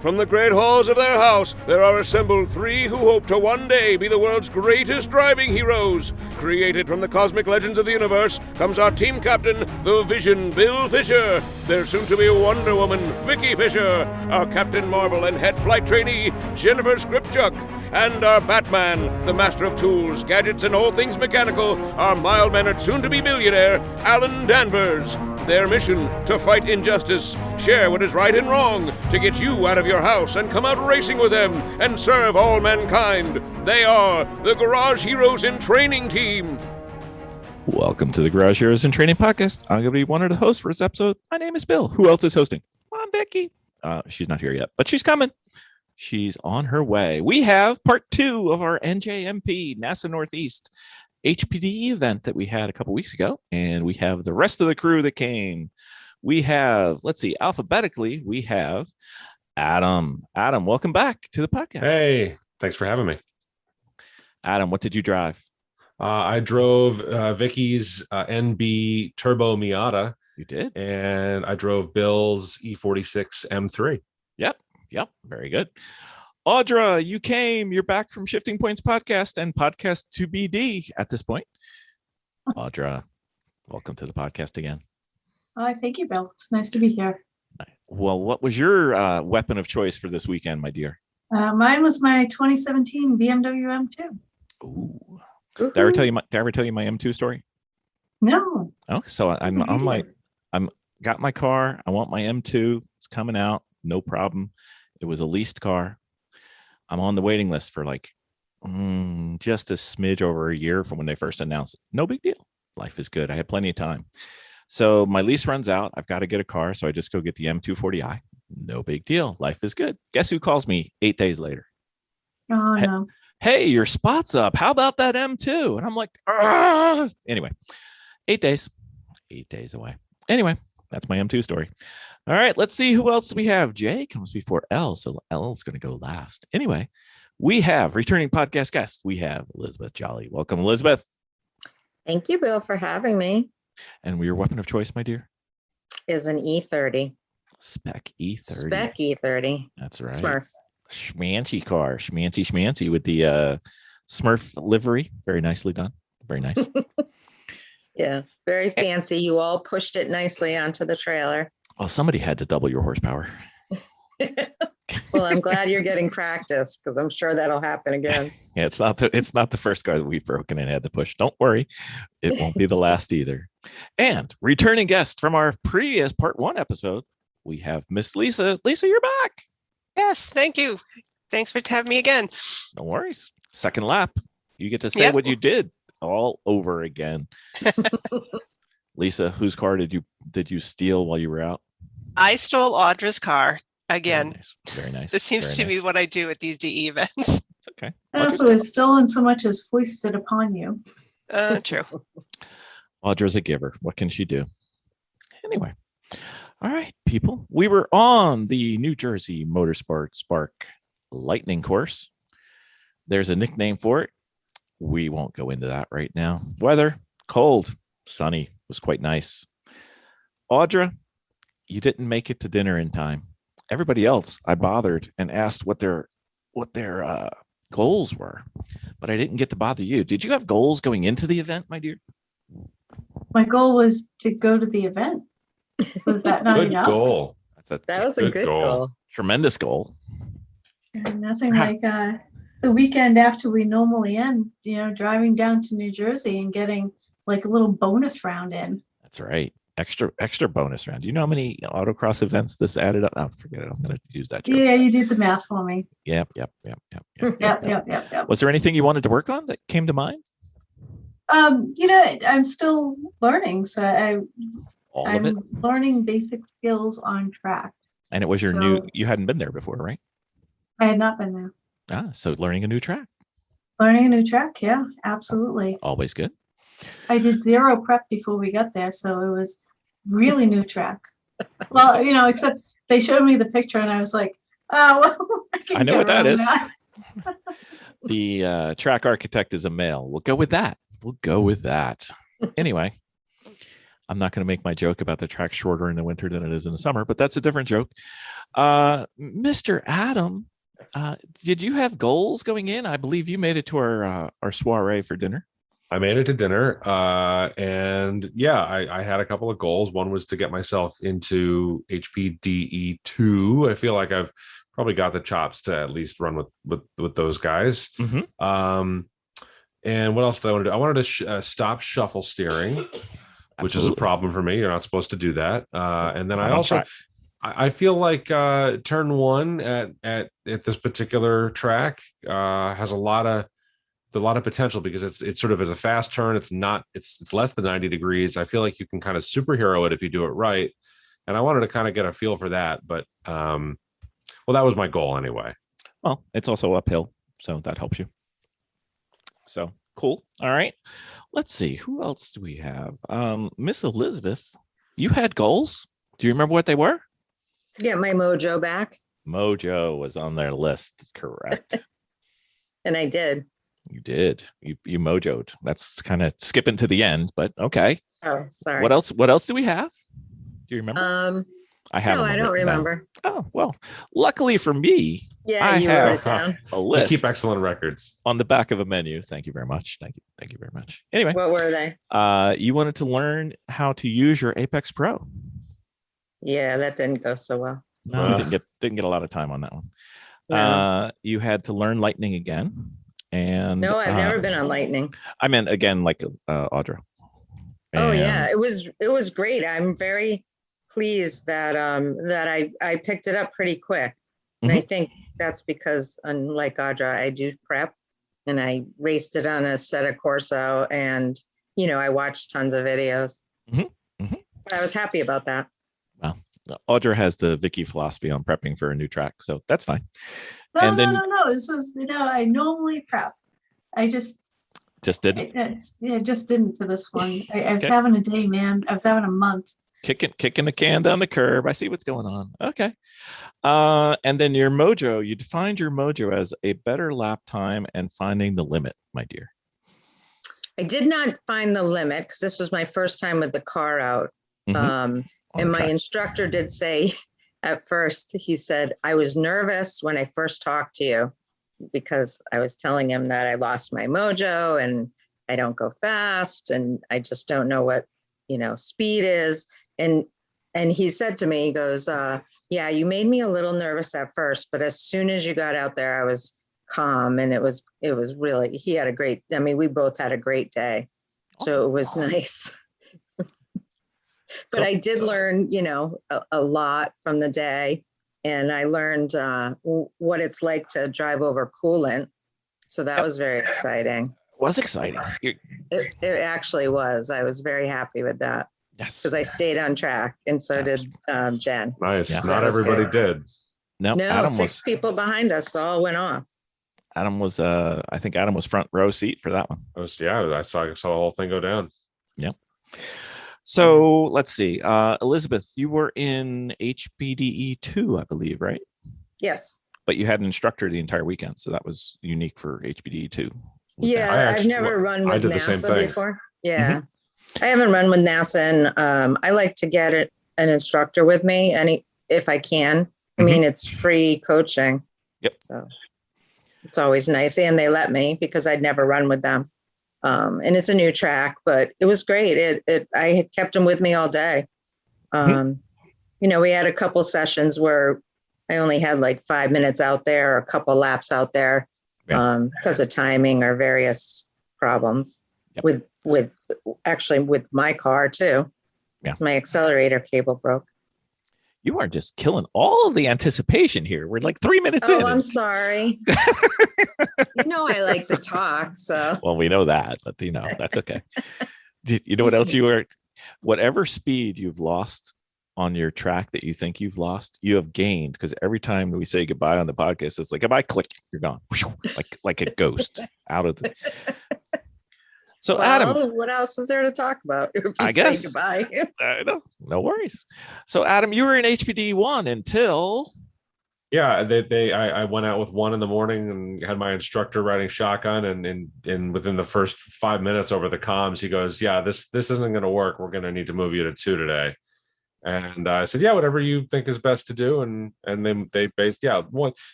From the great halls of their house, there are assembled three who hope to one day be the world's greatest driving heroes. Created from the cosmic legends of the universe comes our team captain, the Vision, Bill Fisher. There's soon-to-be Wonder Woman, Vicki Fisher. Our Captain Marvel and head flight trainee, Jennifer Scripchuk. And our Batman, the master of tools, gadgets, and all things mechanical, our mild-mannered soon-to-be billionaire, Alan Danvers. Their mission, to fight injustice, share what is right and wrong, to get you out of your house and come out racing with them and serve all mankind. They are the Garage Heroes in Training Team. Welcome to the Garage Heroes in Training Podcast. I'm going to be one of the hosts for this episode. My name is Bill. Who else is hosting? I'm Vicki. She's not here yet, but she's coming. She's on her way. We have part 2 of our NJMP NASA Northeast HPDE event that we had a couple weeks ago, and we have the rest of the crew that came. We have, let's see, alphabetically, we have Adam. Adam, welcome back to the podcast. Hey, thanks for having me. Adam, what did you drive? I drove Vicki's NB Turbo Miata. You did? And I drove Bill's E46 M3. Yep. Very good. Audra, you came. You're back from Shifting Points Podcast and Podcast to BD at this point. Audra, welcome to the podcast again. Thank you, Bill. It's nice to be here. Well, what was your weapon of choice for this weekend, my dear? Mine was my 2017 BMW M2. Ooh. Did I ever tell you my M2 story? No. Oh, so I'm got my car. I want my M2. It's coming out. No problem. It was a leased car. I'm on the waiting list for like just a smidge over a year from when they first announced it. No big deal. Life is good. I had plenty of time. So my lease runs out. I've got to get a car. So I just go get the M240i. No big deal. Life is good. Guess who calls me 8 days later? Oh, no. Hey, your spot's up. How about that M2? And I'm like, ah. Anyway, 8 days. 8 days away. Anyway, that's my M2 story. All right, let's see who else we have. J comes before L, so L is going to go last. Anyway, we have returning podcast guest. We have Elizabeth Jolly. Welcome, Elizabeth. Thank you, Bill, for having me. And your weapon of choice, my dear? Is an E30. Spec E30. Spec E30. That's right. Smurf. Schmancy car. Schmancy with the Smurf livery. Very nicely done. Very nice. Yeah, very fancy. You all pushed it nicely onto the trailer. Well, somebody had to double your horsepower. Well, I'm glad you're getting practice because I'm sure that'll happen again. Yeah, it's not the first car that we've broken and had to push. Don't worry. It won't be the last either. And returning guest from our previous part 1 episode, we have Miss Lisa. Lisa, you're back. Yes, thank you. Thanks for having me again. No worries. Second lap. You get to say what you did all over again. Lisa, whose car did you steal while you were out? I stole Audra's car again. Very nice. It seems to be what I do at these DE events. It's okay. I don't know if it was stolen so much as foisted upon you. True. Audra's a giver. What can she do? Anyway. All right, people. We were on the New Jersey Motorsport Spark Lightning course. There's a nickname for it. We won't go into that right now. Weather, cold, sunny, was quite nice. Audra, you didn't make it to dinner in time. Everybody else, I bothered and asked what their goals were, but I didn't get to bother you. Did you have goals going into the event, my dear? My goal was to go to the event. Was that not Good enough? goal. That was a good goal. Tremendous goal. And nothing like the weekend after we normally end, driving down to New Jersey and getting like a little bonus round in. That's right. Extra bonus round. Do you know how many autocross events this added up? Oh, forget it. I'm going to use that joke. Yeah, you did the math for me. Yep. Yep. Was there anything you wanted to work on that came to mind? I'm still learning, so I'm learning basic skills on track. And it was your you hadn't been there before, right? I had not been there. So learning a new track. Learning a new track, yeah, absolutely. Always good. I did zero prep before we got there, so it was really new track. Well, except they showed me the picture and I was like, oh, well, I know what that is. The track architect is a male. We'll go with that. Anyway, I'm not going to make my joke about the track shorter in the winter than it is in the summer, but that's a different joke. Mr. Adam, did you have goals going in? I believe you made it to our soiree for dinner. I made it to dinner, and yeah, I had a couple of goals. One was to get myself into HPDE 2. I feel like I've probably got the chops to at least run with those guys. Mm-hmm. And what else did I want to do? I wanted to stop shuffle steering, which is a problem for me. You're not supposed to do that. And then I feel like turn one at this particular track has a lot of potential because it's sort of as a fast turn. It's less than 90 degrees. I feel like you can kind of superhero it if you do it right. And I wanted to kind of get a feel for that. But well, that was my goal anyway. Well, it's also uphill, so that helps you. So cool. All right. Let's see. Who else do we have? Miss Elizabeth, you had goals. Do you remember what they were? To get my mojo back. Mojo was on their list. Correct. And I did. You did. You mojoed. That's kind of skipping to the end, but okay. Oh, sorry. What else do we have? Do you remember? I don't remember. Oh, well, luckily for me, yeah, you wrote it down. A list. You keep excellent records on the back of a menu. Thank you very much. Thank you very much. Anyway, what were they? You wanted to learn how to use your Apex Pro. Yeah, that didn't go so well. No, didn't get a lot of time on that one. No. You had to learn Lightning again. And no, I've never been on Lightning. I meant again, like Audra. Oh yeah, it was great. I'm very pleased that I picked it up pretty quick, and I think that's because, unlike Audra, I do prep, and I raced it on a Setta Corso, and I watched tons of videos. But I was happy about that. Well, Audra has the Vicki philosophy on prepping for a new track, so that's fine. No. This was, I normally prep. I just didn't. Just didn't for this one. I was having a day, man. I was having a month. Kicking the can down the curb. I see what's going on. Okay. And then your mojo, you defined your mojo as a better lap time and finding the limit, my dear. I did not find the limit because this was my first time with the car out. And my instructor did say at first, he said, I was nervous when I first talked to you because I was telling him that I lost my mojo and I don't go fast and I just don't know what, speed is. And he said to me, he goes, yeah, you made me a little nervous at first, but as soon as you got out there, I was calm. And it was really, we both had a great day. Awesome. So it was nice. But I did learn, a lot from the day, and I learned what it's like to drive over coolant. So that was very exciting. Was exciting. It actually was. I was very happy with that. Yes. Because I stayed on track, and so did Jen. Nice. Yes. Not everybody did. No, six people behind us all went off. Adam was, I think Adam was front row seat for that one. I saw the whole thing go down. Yep. So let's see. Elizabeth, you were in HPDE 2, I believe, right? Yes. But you had an instructor the entire weekend, so that was unique for HPDE 2. Yeah, I've never run with NASA before. Yeah. I haven't run with NASA, and I like to get an instructor with me, if I can. I mean, it's free coaching. Yep. So it's always nice, and they let me because I'd never run with them. And it's a new track, but it was great. I had kept them with me all day. We had a couple sessions where I only had like 5 minutes out there, or a couple laps out there, because of timing or various problems with my car too. Yeah. My accelerator cable broke. You are just killing all of the anticipation here. We're like 3 minutes in. Oh, I'm sorry. I like to talk, so. Well, we know that, but that's okay. You know what else you were? Whatever speed you've lost on your track that you think you've lost, you have gained, because every time we say goodbye on the podcast, it's like, goodbye, click, you're gone. Like a ghost out of the. So Adam, what else is there to talk about? I guess. Say goodbye. No worries. So Adam, you were in HPDE 1 until Yeah, I went out with one in the morning and had my instructor riding shotgun, and within the first 5 minutes over the comms, he goes, "Yeah, this isn't going to work. We're going to need to move you to 2 today." And I said, "Yeah, whatever you think is best to do." And then they based, yeah,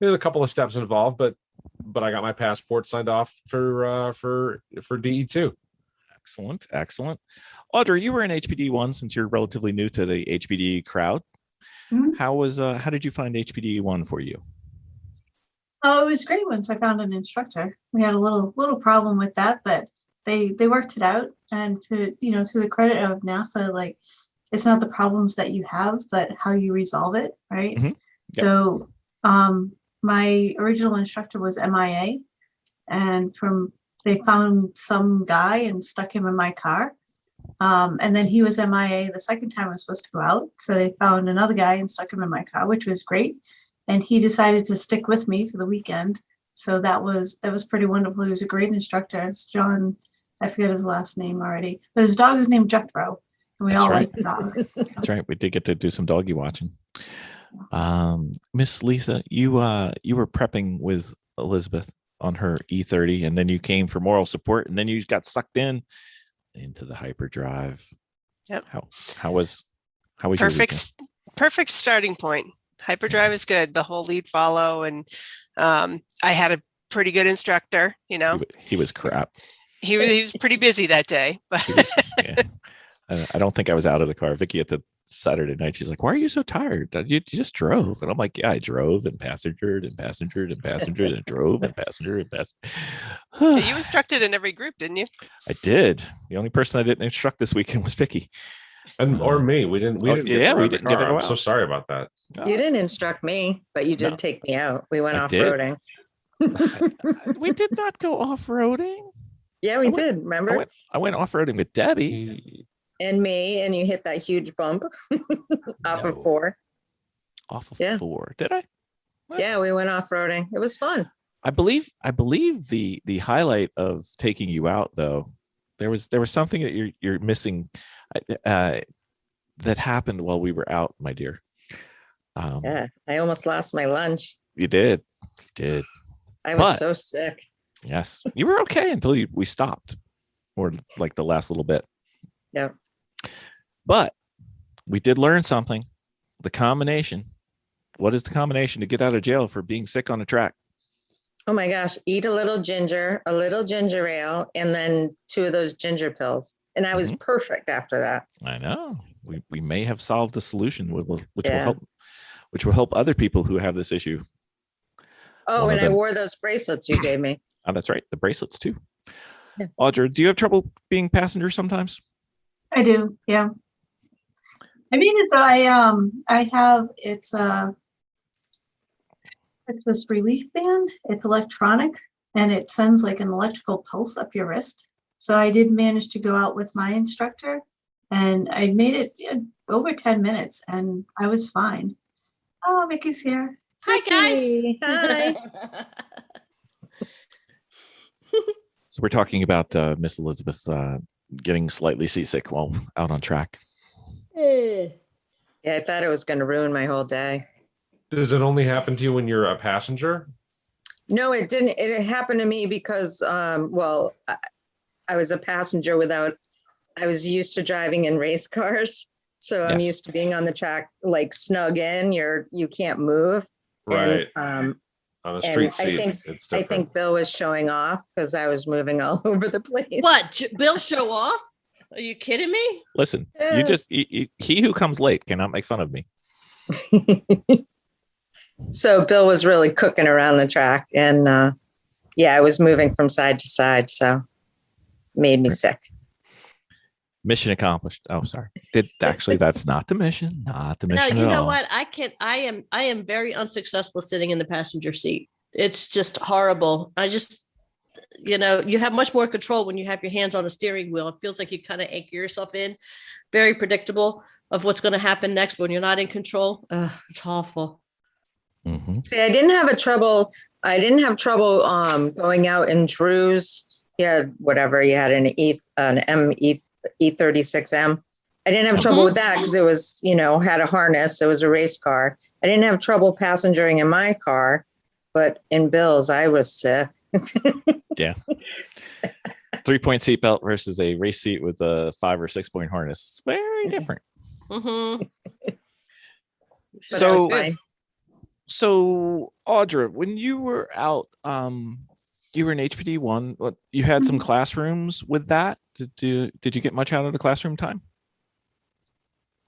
there's a couple of steps involved, but I got my passport signed off for DE2. Excellent, excellent. Audra, you were in HPDE 1 since you're relatively new to the HPDE crowd. Mhm. How did you find HPDE 1 for you? Oh, it was great once I found an instructor. We had a little problem with that, but they worked it out. And to the credit of NASA, like, it's not the problems that you have, but how you resolve it, right? Mhm. Yep. So my original instructor was MIA, and they found some guy and stuck him in my car. And then he was MIA the second time I was supposed to go out. So they found another guy and stuck him in my car, which was great. And he decided to stick with me for the weekend. So that was pretty wonderful. He was a great instructor. It's John, I forget his last name already, but his dog is named Jethro. And we That's all right. like the dog. That's right. We did get to do some doggy watching. Miss Lisa, you were prepping with Elizabeth on her E30, and then you came for moral support, and then you got sucked into the Hyperdrive. Yep. How was your weekend? Perfect starting point. Hyperdrive is good. The whole lead follow, and I had a pretty good instructor. He was crap. He was pretty busy that day, but Yeah. I don't think I was out of the car. Vicki at the Saturday night, she's like, "Why are you so tired? You just drove." And I'm like, "Yeah, I drove and passengered and passengered and passengered and drove and passengered and passengered." you instructed in every group, didn't you? I did. The only person I didn't instruct this weekend was Vicki. Or me. We didn't get to go I'm out. so sorry about that. You didn't instruct me, but you did No. take me out. We went I off-roading. We did not go off-roading. Yeah, we did. Remember? I went off-roading with Debbie. And me, and you hit that huge bump off of 4. Off of Yeah. 4. Did I? What? Yeah, we went off-roading. It was fun. I believe the highlight of taking you out, though, there was something that you're missing that happened while we were out, my dear. Yeah, I almost lost my lunch. You did. I was so sick. Yes, you were okay until we stopped, or like the last little bit. Yeah. But we did learn something. The combination. What is the combination to get out of jail for being sick on a track? Oh my gosh, eat a little ginger ale, and then 2 of those ginger pills. And I was perfect after that. I know. We may have solved the solution, which will help other people who have this issue. Oh, and I wore those bracelets you gave me. Oh, that's right. The bracelets too. Yeah. Audra, do you have trouble being passenger sometimes? I do, yeah. I mean, I have it's this relief band. It's electronic, and it sends like an electrical pulse up your wrist. So I did manage to go out with my instructor, and I made it over 10 minutes, and I was fine. Oh, Vicki's here. Hi, guys. Hi. So we're talking about Miss Elizabeth getting slightly seasick while out on track. Yeah, I thought it was going to ruin my whole day. Does it only happen to you when you're a passenger? No, it didn't. It happened to me because, I was a passenger I was used to driving in race cars. So I'm used to being on the track, like snug in, you can't move. Right. And, on a street seat, it's I different. think Bill was showing off because I was moving all over the place. What? Bill show off? Are you kidding me? Listen, he who comes late cannot make fun of me. So Bill was really cooking around the track, and I was moving from side to side, so made me sick. Mission accomplished. Oh, sorry. That's not the mission. Not the No, mission. you at know all. what? I am very unsuccessful sitting in the passenger seat. It's just horrible. You have much more control when you have your hands on the steering wheel. It feels like you kind of anchor yourself in, very predictable of what's going to happen next when you're not in control. It's awful. Mm-hmm. See, I didn't have trouble going out in Drew's. You had an E36M, I didn't have trouble with that because it was, had a harness. It was a race car. I didn't have trouble passengering in my car, but in Bill's, I was sick. Yeah. 3-point seatbelt versus a race seat with a 5 or 6 point harness. It's very different. So Audra, when you were out, you were in HPD 1. You had some classrooms with that. Did you get much out of the classroom time?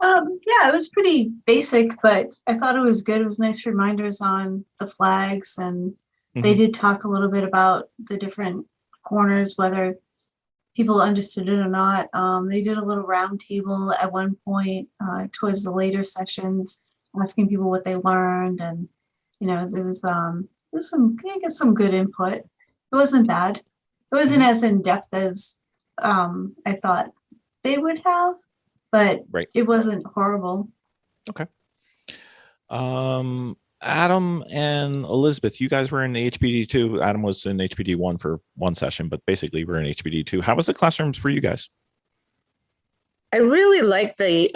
Yeah, it was pretty basic, but I thought it was good. It was nice reminders on the flags, and they did talk a little bit about the different corners, whether people understood it or not. They did a little round table at one point towards the later sessions, asking people what they learned, and there was some good input. It wasn't bad. It wasn't as in depth as I thought they would have, but it wasn't horrible. Okay. Adam and Elizabeth, you guys were in HPD 2. Adam was in HPD 1 for one session, but basically we're in HPD 2. How was the classrooms for you guys? I really liked the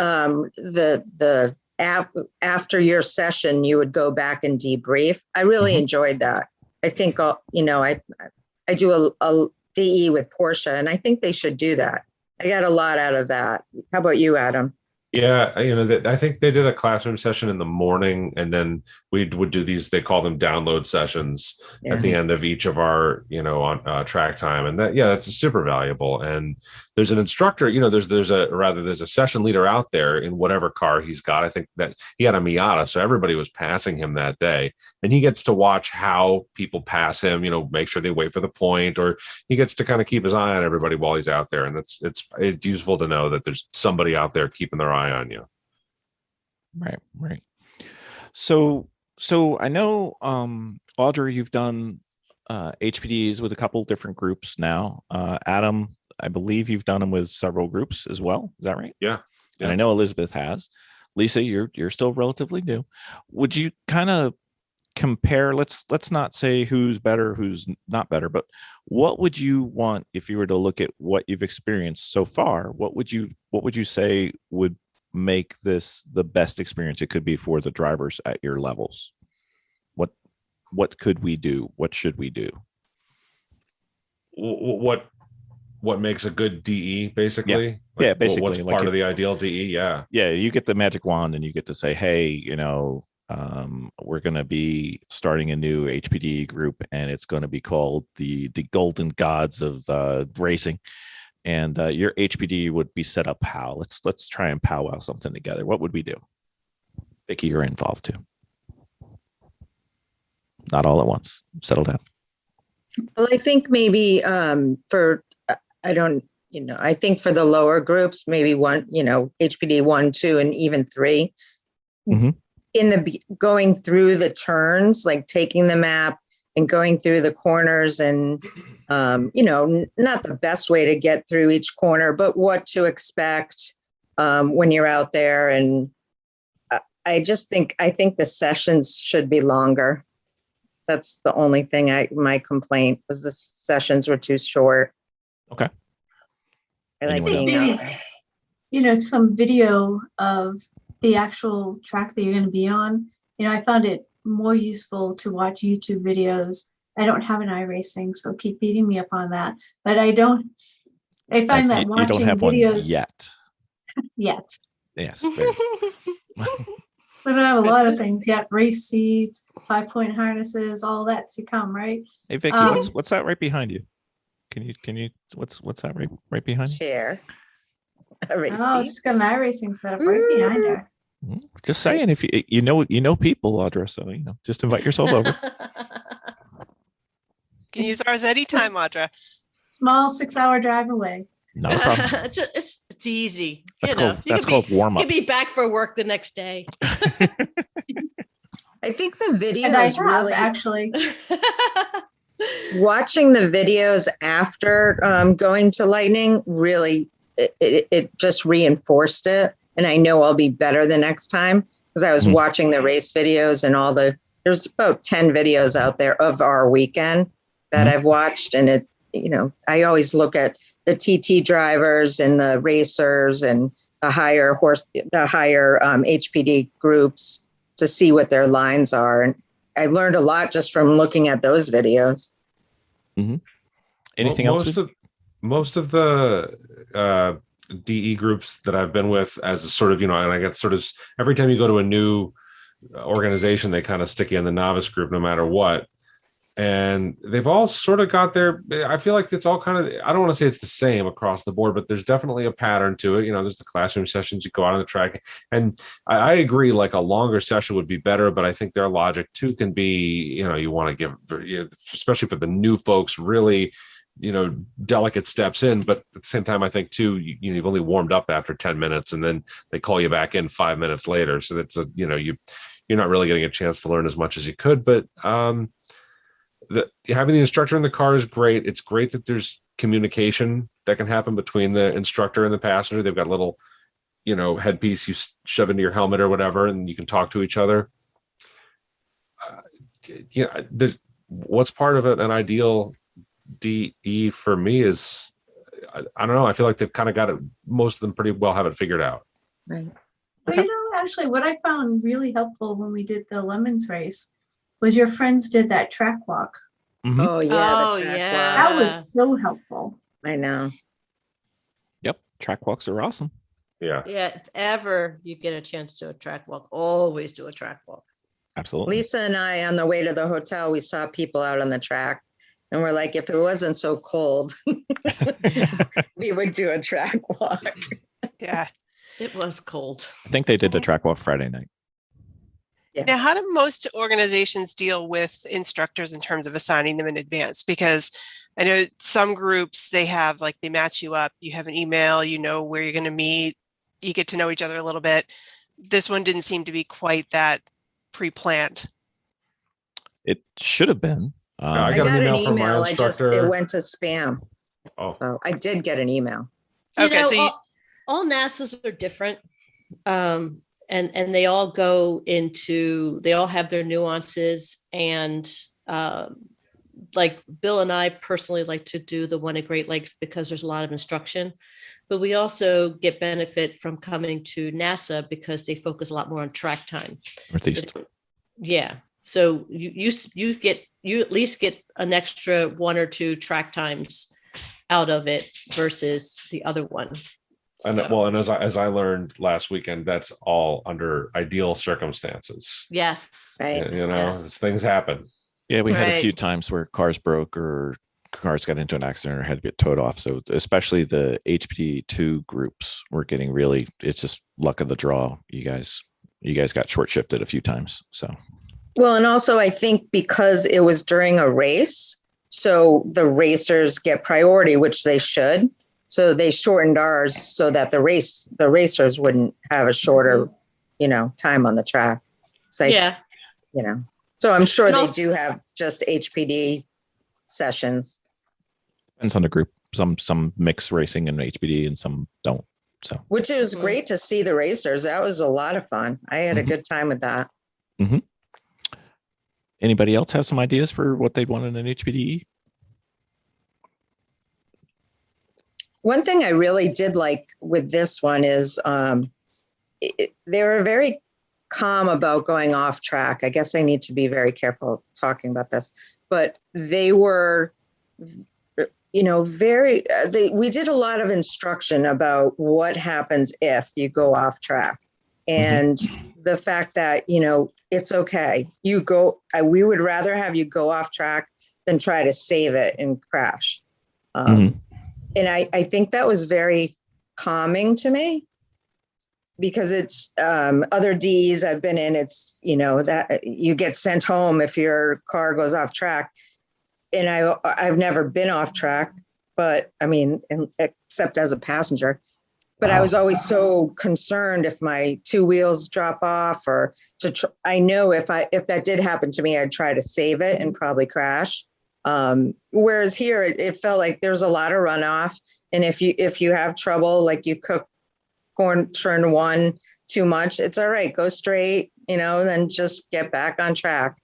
app. After your session, you would go back and debrief. I really enjoyed that. I think, I do a DE with Portia, and I think they should do that. I got a lot out of that. How about you, Adam? Yeah, I think they did a classroom session in the morning, and then we would do these. They call them download sessions at the end of each of our, on track time, and that's super valuable. And there's an instructor, there's a session leader out there in whatever car he's got. I think that he had a Miata, so everybody was passing him that day, and he gets to watch how people pass him. Make sure they wait for the point, or he gets to kind of keep his eye on everybody while he's out there, and it's useful to know that there's somebody out there keeping their eye on you. Right. So I know, Audra, you've done HPDs with a couple different groups now. Adam, I believe you've done them with several groups as well. Is that right? Yeah. And I know Elizabeth has. Lisa, you're still relatively new. Would you kind of compare? Let's not say who's better, who's not better, but what would you want if you were to look at what you've experienced so far? What would you say would make this the best experience it could be for the drivers at your levels? What could we do? What should we do? What makes a good DE, basically? Basically. What's part of the ideal DE? Yeah, you get the magic wand and you get to say, hey, we're going to be starting a new HPDE group, and it's going to be called the Golden Gods of Racing. And your HPD would be set up how? Let's try and powwow something together. What would we do? Vicki, you're involved too. Not all at once. Settle down. Well, I think maybe I think for the lower groups, maybe one, HPD 1, 2, and even 3. In going through the turns, like taking the map and going through the corners, and not the best way to get through each corner, but what to expect when you're out there. And I think the sessions should be longer. That's the only thing my complaint was, the sessions were too short. Okay. I like being out there. Some video of the actual track that you're going to be on. I found it more useful to watch YouTube videos. I don't have an iRacing, so keep beating me up on that. But I find that watching you don't have videos one yet. Yet. Yes. I don't have a lot of things yet. Race seats, 5-point harnesses, all that to come, right? Hey Vicki, what's that right behind you? Can you what's that right behind you? Chair. She's got an iRacing set up right behind her. Just saying, if you know people, Audra, so just invite yourself over. Can use ours anytime, Audra. Small 6-hour drive away. Not a problem. It's easy. That's called warm up. You'll be back for work the next day. I think the video is really actually watching the videos after going to Lightning. Really, it just reinforced it, and I know I'll be better the next time because I was watching the race videos and there's about 10 videos out there of our weekend that I've watched, and it. I always look at the TT drivers and the racers, and the higher HPD groups to see what their lines are. And I learned a lot just from looking at those videos. Mm-hmm. Anything else? Most of the DE groups that I've been with as a sort of, and I get sort of, every time you go to a new organization, they kind of stick you in the novice group no matter what. And they've all sort of got I feel like it's all kind of, I don't want to say it's the same across the board, but there's definitely a pattern to it. There's the classroom sessions, you go out on the track. And I agree, like a longer session would be better, but I think their logic too can be, you want to give, especially for the new folks, really, delicate steps in. But at the same time, I think too, you've only warmed up after 10 minutes and then they call you back in 5 minutes later. So that's you're not really getting a chance to learn as much as you could, but, having the instructor in the car is great. It's great that there's communication that can happen between the instructor and the passenger. They've got a little, headpiece you shove into your helmet or whatever, and you can talk to each other. What's part of an ideal DE for me is, I don't know. I feel like they've kind of got it. Most of them pretty well have it figured out. Right. Well, actually, what I found really helpful when we did the Lemons race was your friends did that track walk. Mm-hmm. Oh yeah. Oh, the track yeah. walk. That was so helpful. I know. Yep. Track walks are awesome. Yeah. Yeah, if ever you get a chance to do a track walk, always do a track walk. Absolutely. Lisa and I, on the way to the hotel, we saw people out on the track, and we're like, if it wasn't so cold, we would do a track walk. Yeah. It was cold. I think they did the track walk Friday night. Yeah. Now, how do most organizations deal with instructors in terms of assigning them in advance? Because I know some groups, they match you up. You have an email, you know where you're going to meet, you get to know each other a little bit. This one didn't seem to be quite that pre-planned. It should have been. I got an email from my instructor. It went to spam. Oh. So I did get an email. Okay, so all NASAs are different. And they all they all have their nuances. And like Bill and I personally like to do the one at Great Lakes because there's a lot of instruction, but we also get benefit from coming to NASA because they focus a lot more on track time. Northeast. Yeah. So you at least get an extra 1 or 2 track times out of it versus the other one. And as I learned last weekend, that's all under ideal circumstances. Yes. Right. Yes. Things happen. Yeah, we had a Right. few times where cars broke or cars got into an accident or had to get towed off. So especially the HPDE2 groups were getting it's just luck of the draw. You guys got short shifted a few times. So. Well, and also I think because it was during a race, so the racers get priority, which they should. So they shortened ours so that the racers wouldn't have a shorter, time on the track. So Yeah. So I'm sure And they also- do have just HPD sessions. Depends on the group. Some mix racing and HPD and some don't. So. Which is great to see the racers. That was a lot of fun. I had a good time with that. Mm-hmm. Anybody else have some ideas for what they'd want in an HPDE? One thing I really did like with this one is they were very calm about going off track. I guess I need to be very careful talking about this, but they were, we did a lot of instruction about what happens if you go off track. And the fact that, it's okay. We would rather have you go off track than try to save it and crash. And I think that was very calming to me because it's other Ds I've been in. It's, that you get sent home if your car goes off track. And I've never been off track, but except as a passenger. But I was always so concerned if my 2 wheels drop off I know if that did happen to me, I'd try to save it and probably crash. Whereas here it felt like there's a lot of runoff. And if you have trouble, like you cook corn turn 1 too much, it's all right. Go straight, then just get back on track.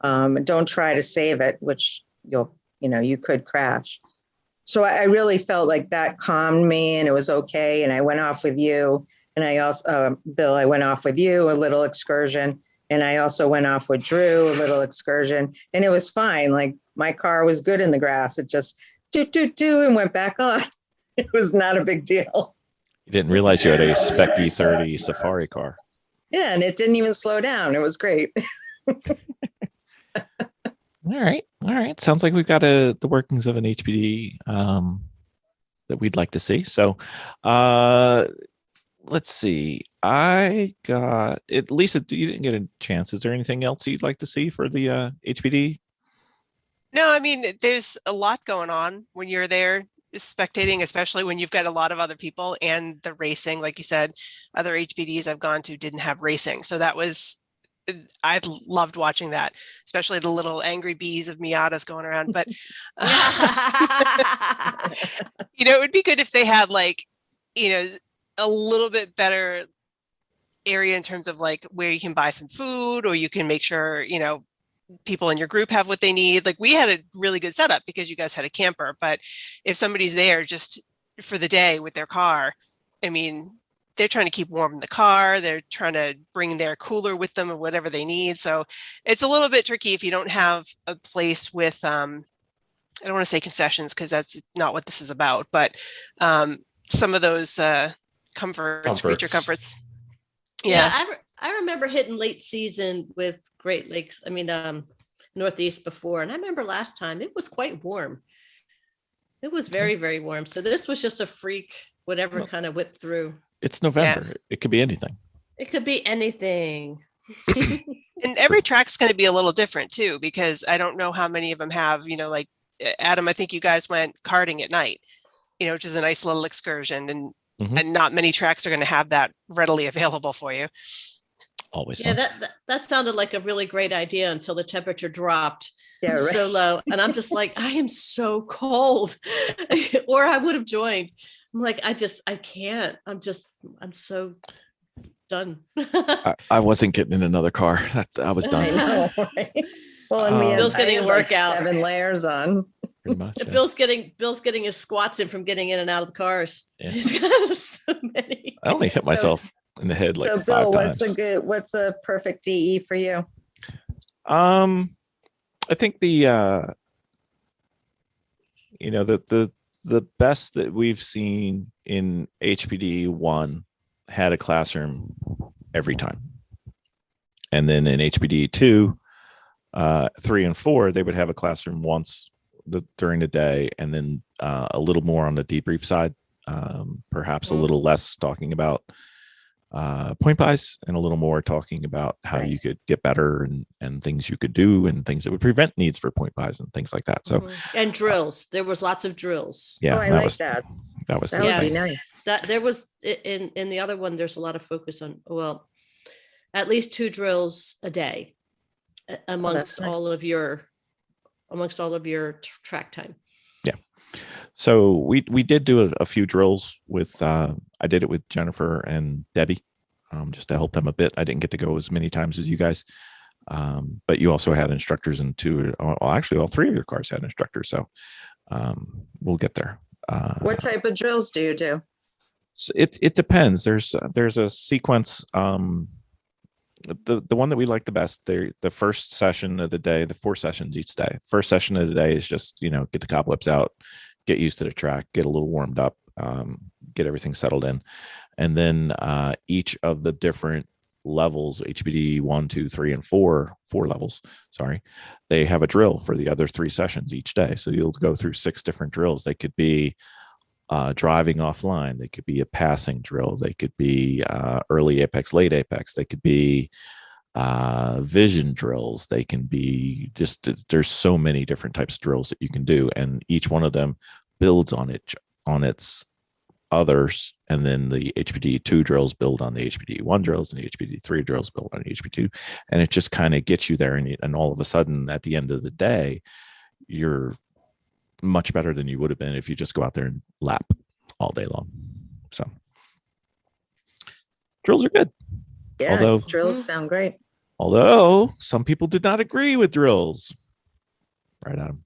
Don't try to save it, which you could crash. So I really felt like that calmed me and it was okay. And I went off with you And I also, Bill, I went off with you, a little excursion. And I also went off with Drew, a little excursion. And it was fine. Like my car was good in the grass. It just do and went back on. It was not a big deal. You didn't realize you had a Spec E30 Safari car. Yeah, and it didn't even slow down. It was great. All right. Sounds like we've got the workings of an HPD that we'd like to see. So let's see. I got it. Lisa, you didn't get a chance. Is there anything else you'd like to see for the HPD? No, I mean, there's a lot going on when you're there spectating, especially when you've got a lot of other people and the racing. Like you said, other HPDs I've gone to didn't have racing. So I loved watching that, especially the little angry bees of Miatas going around. But, it would be good if they had a little bit better area in terms of like where you can buy some food, or you can make sure, people in your group have what they need. Like we had a really good setup because you guys had a camper, but if somebody's there just for the day with their car, I mean, they're trying to keep warm in the car. They're trying to bring their cooler with them or whatever they need. So it's a little bit tricky if you don't have a place with, I don't want to say concessions because that's not what this is about, but some of those comforts, creature comforts. Yeah. I remember hitting late season with Great Lakes, Northeast before. And I remember last time it was quite warm. It was very, very warm. So this was just a freak, whatever kind of whipped through. It's November. Yeah. It could be anything. It could be anything. And every track's going to be a little different too, because I don't know how many of them have, like Adam, I think you guys went karting at night, which is a nice little excursion, and not many tracks are going to have that readily available for you. Always. Yeah, that sounded like a really great idea until the temperature dropped so low. And I'm just like, I am so cold. Or I would have joined. I'm like, I can't. I'm so done. I wasn't getting in another car. I was done. I know, right? Well, and Bill's getting a workout. 7 layers on. Pretty much. Yeah. Bill's getting his squats in from getting in and out of the cars. Yeah. He's got so many. I only hit myself in the head like 5 Bill, times. What's a perfect DE for you? I think the best that we've seen in HPDE 1 had a classroom every time. And then in HPDE 2, 3 and 4, they would have a classroom once during the day, and then a little more on the debrief side, perhaps a little less talking about point buys and a little more talking about how you could get better and things you could do and things that would prevent needs for point buys and things like that. So and drills, there was lots of drills. Yeah, I like that. That was that would be nice. That there was in the other one. There's a lot of focus on at least 2 drills a day amongst all of your track time. Yeah. So we did do a few drills with I did it with Jennifer and Debbie, just to help them a bit. I didn't get to go as many times as you guys, but you also had instructors in 2. Actually, all 3 of your cars had instructors. So we'll get there. What type of drills do you do? It depends. There's a sequence. The one that we like the best, the first session of the day, the 4 sessions each day. First session of the day is just, get the cobwebs out, get used to the track, get a little warmed up, get everything settled in. And then each of the different levels, HPDE 1, 2, 3, and 4 levels, they have a drill for the other 3 sessions each day. So you'll go through 6 different drills. They could be driving offline. They could be a passing drill. They could be early apex, late apex. They could be vision drills. They can be there's so many different types of drills that you can do. And each one of them builds on its others. And then the HPDE 2 drills build on the HPDE 1 drills, and the HPDE 3 drills build on the HPDE 2. And it just kind of gets you there. And all of a sudden at the end of the day, you're much better than you would have been if you just go out there and lap all day long. So drills are good. Yeah, drills sound great. Although some people did not agree with drills. Right, Adam?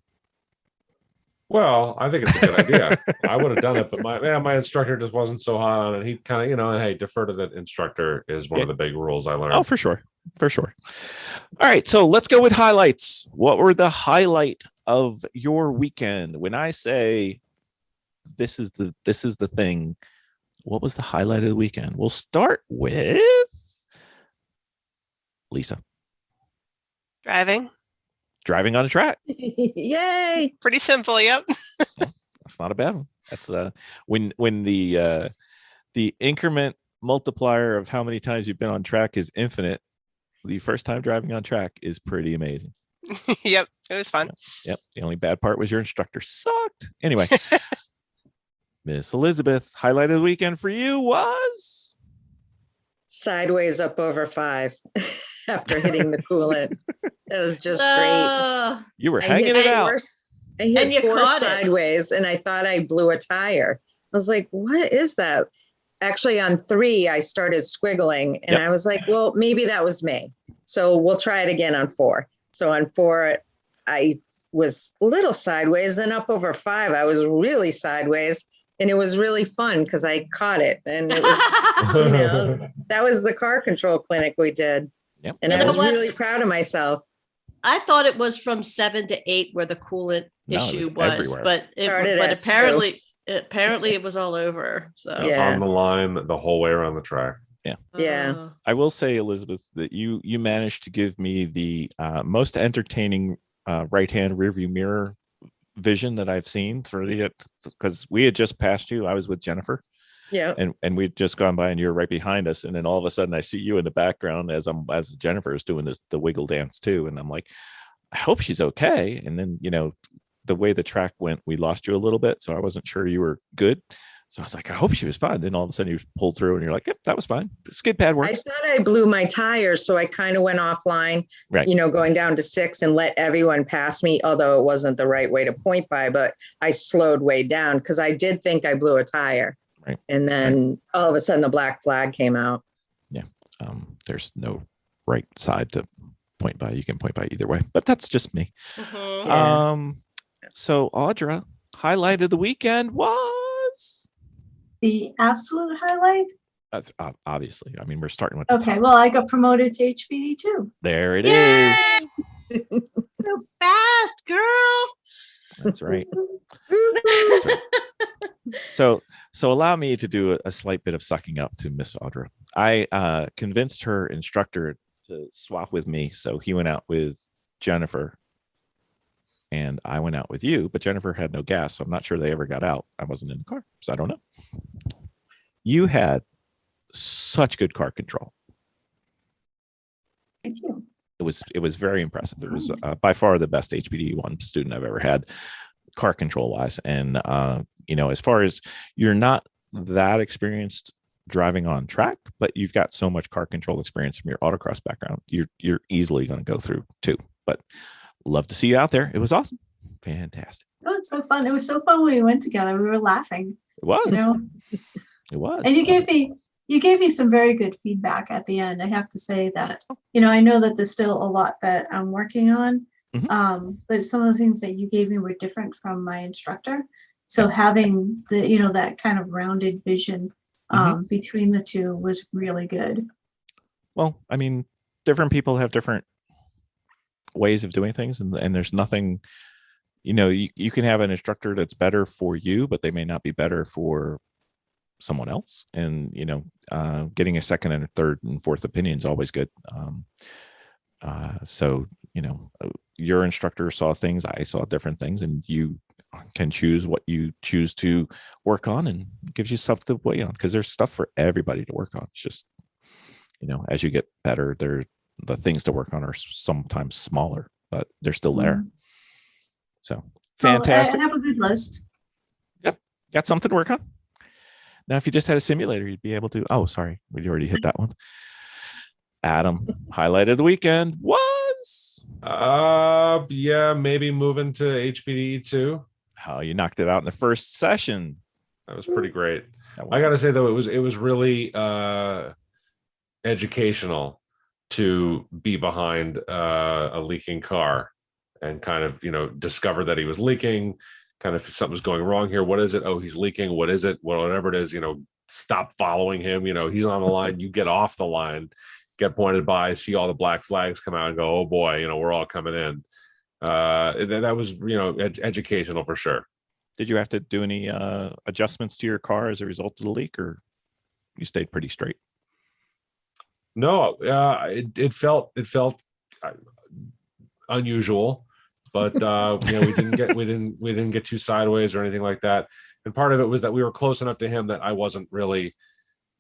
Well, I think it's a good idea. I would have done it, but my instructor just wasn't so hot on it. He kind of, and hey, defer to the instructor is one of the big rules I learned. Oh, for sure. For sure. All right. So let's go with highlights. What were the highlight of your weekend? When I say this is the thing, what was the highlight of the weekend? We'll start with Lisa. Driving on a track. Yay. Pretty simple. Yep. That's not a bad one. That's when the increment multiplier of how many times you've been on track is infinite. The first time driving on track is pretty amazing. Yep. It was fun. Yep. The only bad part was your instructor sucked. Anyway, Miss Elizabeth, highlight of the weekend for you was Sideways up over 5 after hitting the coolant. It was just great. You were hanging it out. I hit 4 caught sideways and I thought I blew a tire. I was like, what is that? Actually, on 3, I started squiggling and I was like, well, maybe that was me. So we'll try it again on 4. So on 4, I was a little sideways, and up over 5, I was really sideways. And it was really fun because I caught it. And it was, that was the car control clinic we did. Yep. And I was really proud of myself. I thought it was from 7 to 8 where the coolant issue was, but apparently it was all over. So on the line the whole way around the track. Yeah. I will say, Elizabeth, that you managed to give me the most entertaining right-hand rearview mirror vision that I've seen for because we had just passed you. I was with Jennifer. Yeah. And we'd just gone by and you were right behind us. And then all of a sudden I see you in the background as Jennifer is doing the wiggle dance too. And I'm like, I hope she's okay. And then, the way the track went, we lost you a little bit. So I wasn't sure you were good. So I was like, I hope she was fine. Then all of a sudden you pulled through and you're like, yep, that was fine. Skid pad works. I thought I blew my tires. So I kind of went offline, right. Going down to 6 and let everyone pass me, although it wasn't the right way to point by, but I slowed way down because I did think I blew a tire. Right. And then all of a sudden the black flag came out. Yeah. There's no right side to point by. You can point by either way, but that's just me. Mm-hmm. So Audra, highlight of the weekend was The absolute highlight. that's obviously. I mean, we're starting with Okay, well, I got promoted to HPDE too. There it is. So fast, girl. That's right. That's right. So allow me to do a slight bit of sucking up to Miss Audra. I convinced her instructor to swap with me, so he went out with Jennifer, and I went out with you. But Jennifer had no gas, so I'm not sure they ever got out. I wasn't in the car, so I don't know. You had such good car control. Thank you. It was very impressive. It was by far the best HPDE 1 student I've ever had, car control wise. And as far as you're not that experienced driving on track, but you've got so much car control experience from your autocross background, you're easily going to go through too. But love to see you out there. It was awesome. Fantastic. Oh, it's so fun. It was so fun when we went together. We were laughing. It was. It was. And you gave me some very good feedback at the end. I have to say that, I know that there's still a lot that I'm working on. Mm-hmm. But some of the things that you gave me were different from my instructor. So having the, that kind of rounded vision between the two was really good. Well, I mean, different people have different ways of doing things, and there's nothing, you can have an instructor that's better for you, but they may not be better for someone else. And, getting a second and a third and fourth opinion is always good. So, your instructor saw things, I saw different things, and you can choose what you choose to work on, and it gives you stuff to weigh on, because there's stuff for everybody to work on. It's just, as you get better, the things to work on are sometimes smaller, but they're still there. So fantastic. I have a good list. Yep. Got something to work on. Now, if you just had a simulator, you'd be able to, oh, sorry, we already hit that one. Adam, highlight of the weekend was maybe moving to HPDE 2. Oh, you knocked it out in the first session. That was pretty great. I gotta say though, it was really educational to be behind a leaking car and kind of discover that he was leaking, kind of if something's going wrong here. What is it? Oh, he's leaking. What is it? Well, whatever it is, stop following him. He's on the line. You get off the line, get pointed by, see all the black flags come out and go, oh boy, we're all coming in. That was, educational for sure. Did you have to do any adjustments to your car as a result of the leak, or you stayed pretty straight? No, it felt unusual, but we didn't get too sideways or anything like that. And part of it was that we were close enough to him that I wasn't really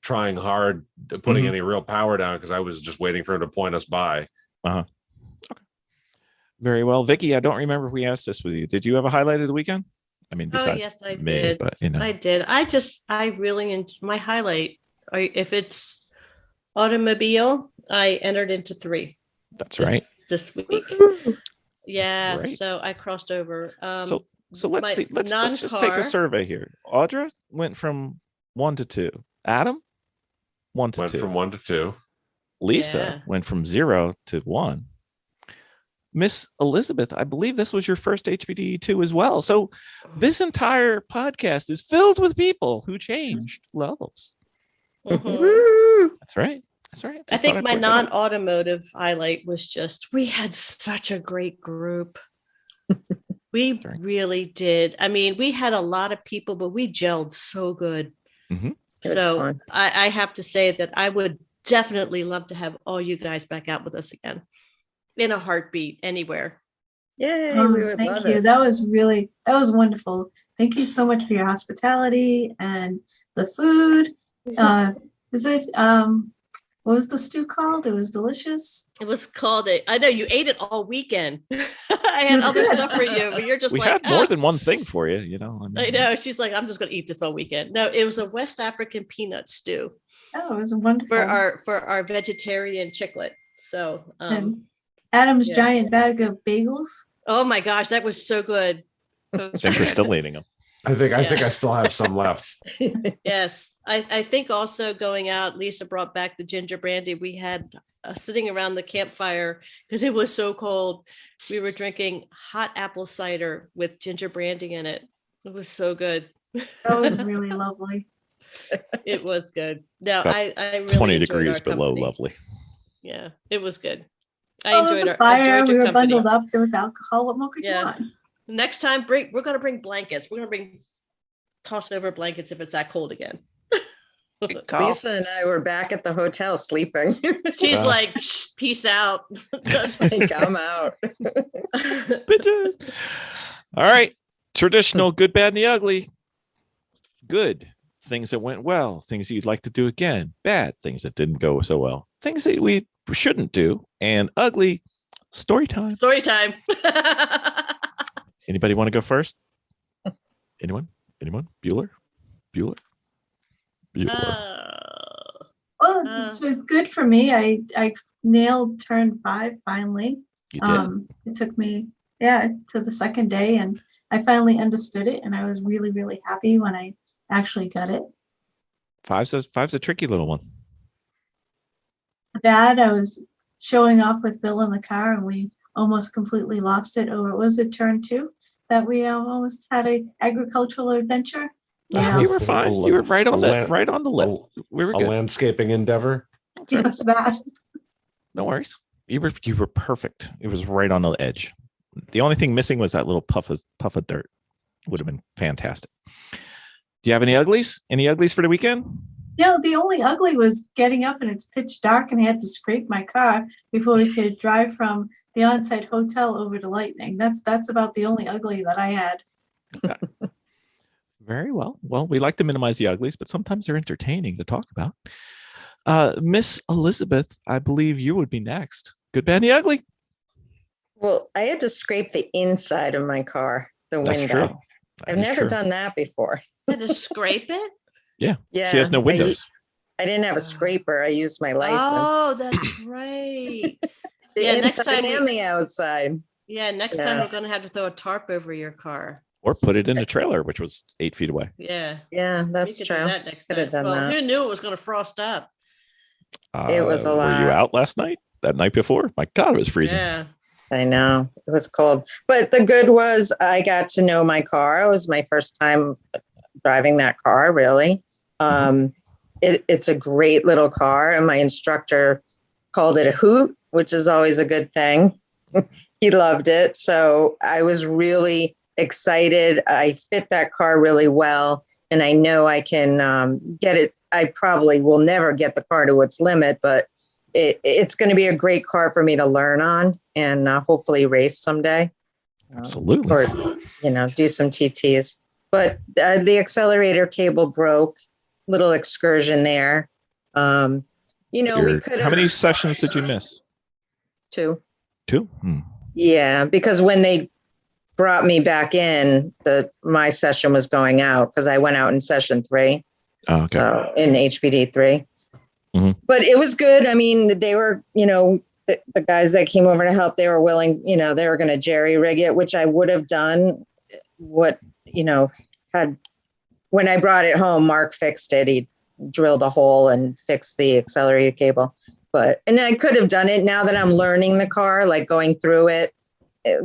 trying hard, putting any real power down, because I was just waiting for him to point us by. Okay. Very well, Vicki. I don't remember if we asked this with you. Did you have a highlight of the weekend? I mean, besides yes, I me, did. but I did. I really my highlight. If it's automobile, I entered into 3. That's right. This week. Yeah. Right. So I crossed over. So let's see. Let's just take a survey here. Audra went from 1 to 2. Adam 1 to 2. Went from 1 to 2. Lisa went from 0 to 1. Miss Elizabeth, I believe this was your first HPDE 2 as well. So this entire podcast is filled with people who changed levels. That's right. I think my non-automotive highlight was just, we had such a great group. We really did. I mean, we had a lot of people, but we gelled so good. So I have to say that I would definitely love to have all you guys back out with us again. In a heartbeat, anywhere. Yay, we would thank love you. it. That was wonderful. Thank you so much for your hospitality and the food. What was the stew called? It was delicious. It was called I know you ate it all weekend. I had other stuff for you, but you're just we had more than one thing for you, I know. She's like, I'm just gonna eat this all weekend. No, it was a West African peanut stew. Oh, it was wonderful. For our vegetarian chicklet. So and Adam's giant bag of bagels. Oh my gosh, that was so good. I think we're still eating them. I think I still have some left. Yes. I think also going out, Lisa brought back the ginger brandy. We had sitting around the campfire because it was so cold. We were drinking hot apple cider with ginger brandy in it. It was so good. That was really lovely. It was good. No, I really 20 enjoyed degrees our below company. lovely. Yeah, it was good. I enjoyed the our fire. enjoyed We your were company. bundled up. There was alcohol. What more could you want? Next time, we're going to bring blankets. We're going to bring toss over blankets if it's that cold again. Lisa and I were back at the hotel sleeping. She's like, peace out. Like, I'm out. Bitches. All right. Traditional good, bad, and the ugly. Good. Things that went well. Things that you'd like to do again. Bad. Things that didn't go so well. Things that we shouldn't do. And ugly. Story time. Story time. Anybody want to go first? Anyone? Bueller? Well, it's good for me. I nailed turn 5 finally. You did. It took me to the second day, and I finally understood it, and I was really, really happy when I actually got it. Five's a tricky little one. Bad, I was showing off with Bill in the car, and we almost completely lost it. Or was it turn 2 that we almost had an agricultural adventure? Yeah, you were fine. You were right on the lip. We were good. A landscaping endeavor. Yes, that. No worries. You were perfect. It was right on the edge. The only thing missing was that little puff of dirt. Would have been fantastic. Do you have any uglies? Any uglies for the weekend? Yeah, the only ugly was getting up and it's pitch dark and I had to scrape my car before we could drive from the on-site hotel over to Lightning. That's about the only ugly that I had. Very well. Well, we like to minimize the uglies, but sometimes they're entertaining to talk about. Miss Elizabeth, I believe you would be next. Good, bad, and the ugly. Well, I had to scrape the inside of my car, the That's window. true. I've never done that before. You had to scrape it? Yeah. Yeah. She has no windows. I didn't have a scraper. I used my license. Oh, that's right. The next inside time and the outside. Yeah, next time we're going to have to throw a tarp over your car. Or put it in a trailer, which was 8 feet away. Yeah. Yeah, We that's could true. do that next Could have time. done Well, that. who knew it was going to frost up? It was a lot. Were you out last night? That night before? My God, it was freezing. Yeah. I know it was cold, but the good was I got to know my car. It was my first time driving that car, really. It's a great little car, and my instructor called it a hoot, which is always a good thing. He loved it. So I was really excited. I fit that car really well, and I know I can get it. I probably will never get the car to its limit, but it's going to be a great car for me to learn on and hopefully race someday. Absolutely. Or, do some TTs. But the accelerator cable broke. Little excursion there. We could have. How many sessions did you miss? 2. 2? Yeah, because when they brought me back in, my session was going out because I went out in session 3. Oh, okay. So in HPD 3. Mm-hmm. But it was good. I mean, they were, the guys that came over to help, they were willing, they were going to jerry rig it, which I would have done. When I brought it home, Mark fixed it. He drilled a hole and fixed the accelerator cable. And I could have done it now that I'm learning the car, like going through it,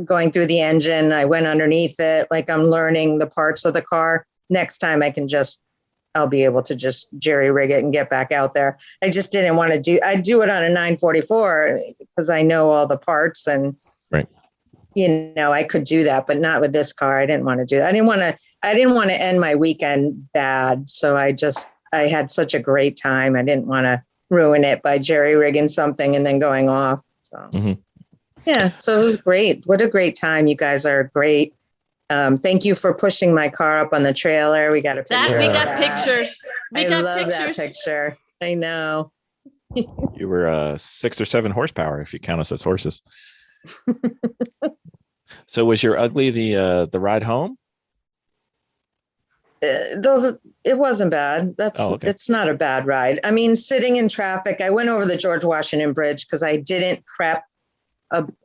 going through the engine. I went underneath it, like I'm learning the parts of the car. Next time I'll be able to just jerry rig it and get back out there. I just didn't want to I'd do it on a 944 because I know all the parts and, right. I could do that, but not with this car. I didn't want to do that. I didn't want to end my weekend bad. So I had such a great time. I didn't want to ruin it by jerry rigging something and then going off. So yeah, so it was great. What a great time. You guys are great. Thank you for pushing my car up on the trailer. We got a picture. We got pictures. I love that picture. I know. You were 6 or 7 horsepower if you count us as horses. So was your ugly the ride home? Though it wasn't bad. It's not a bad ride. I mean, sitting in traffic, I went over the George Washington Bridge because I didn't prep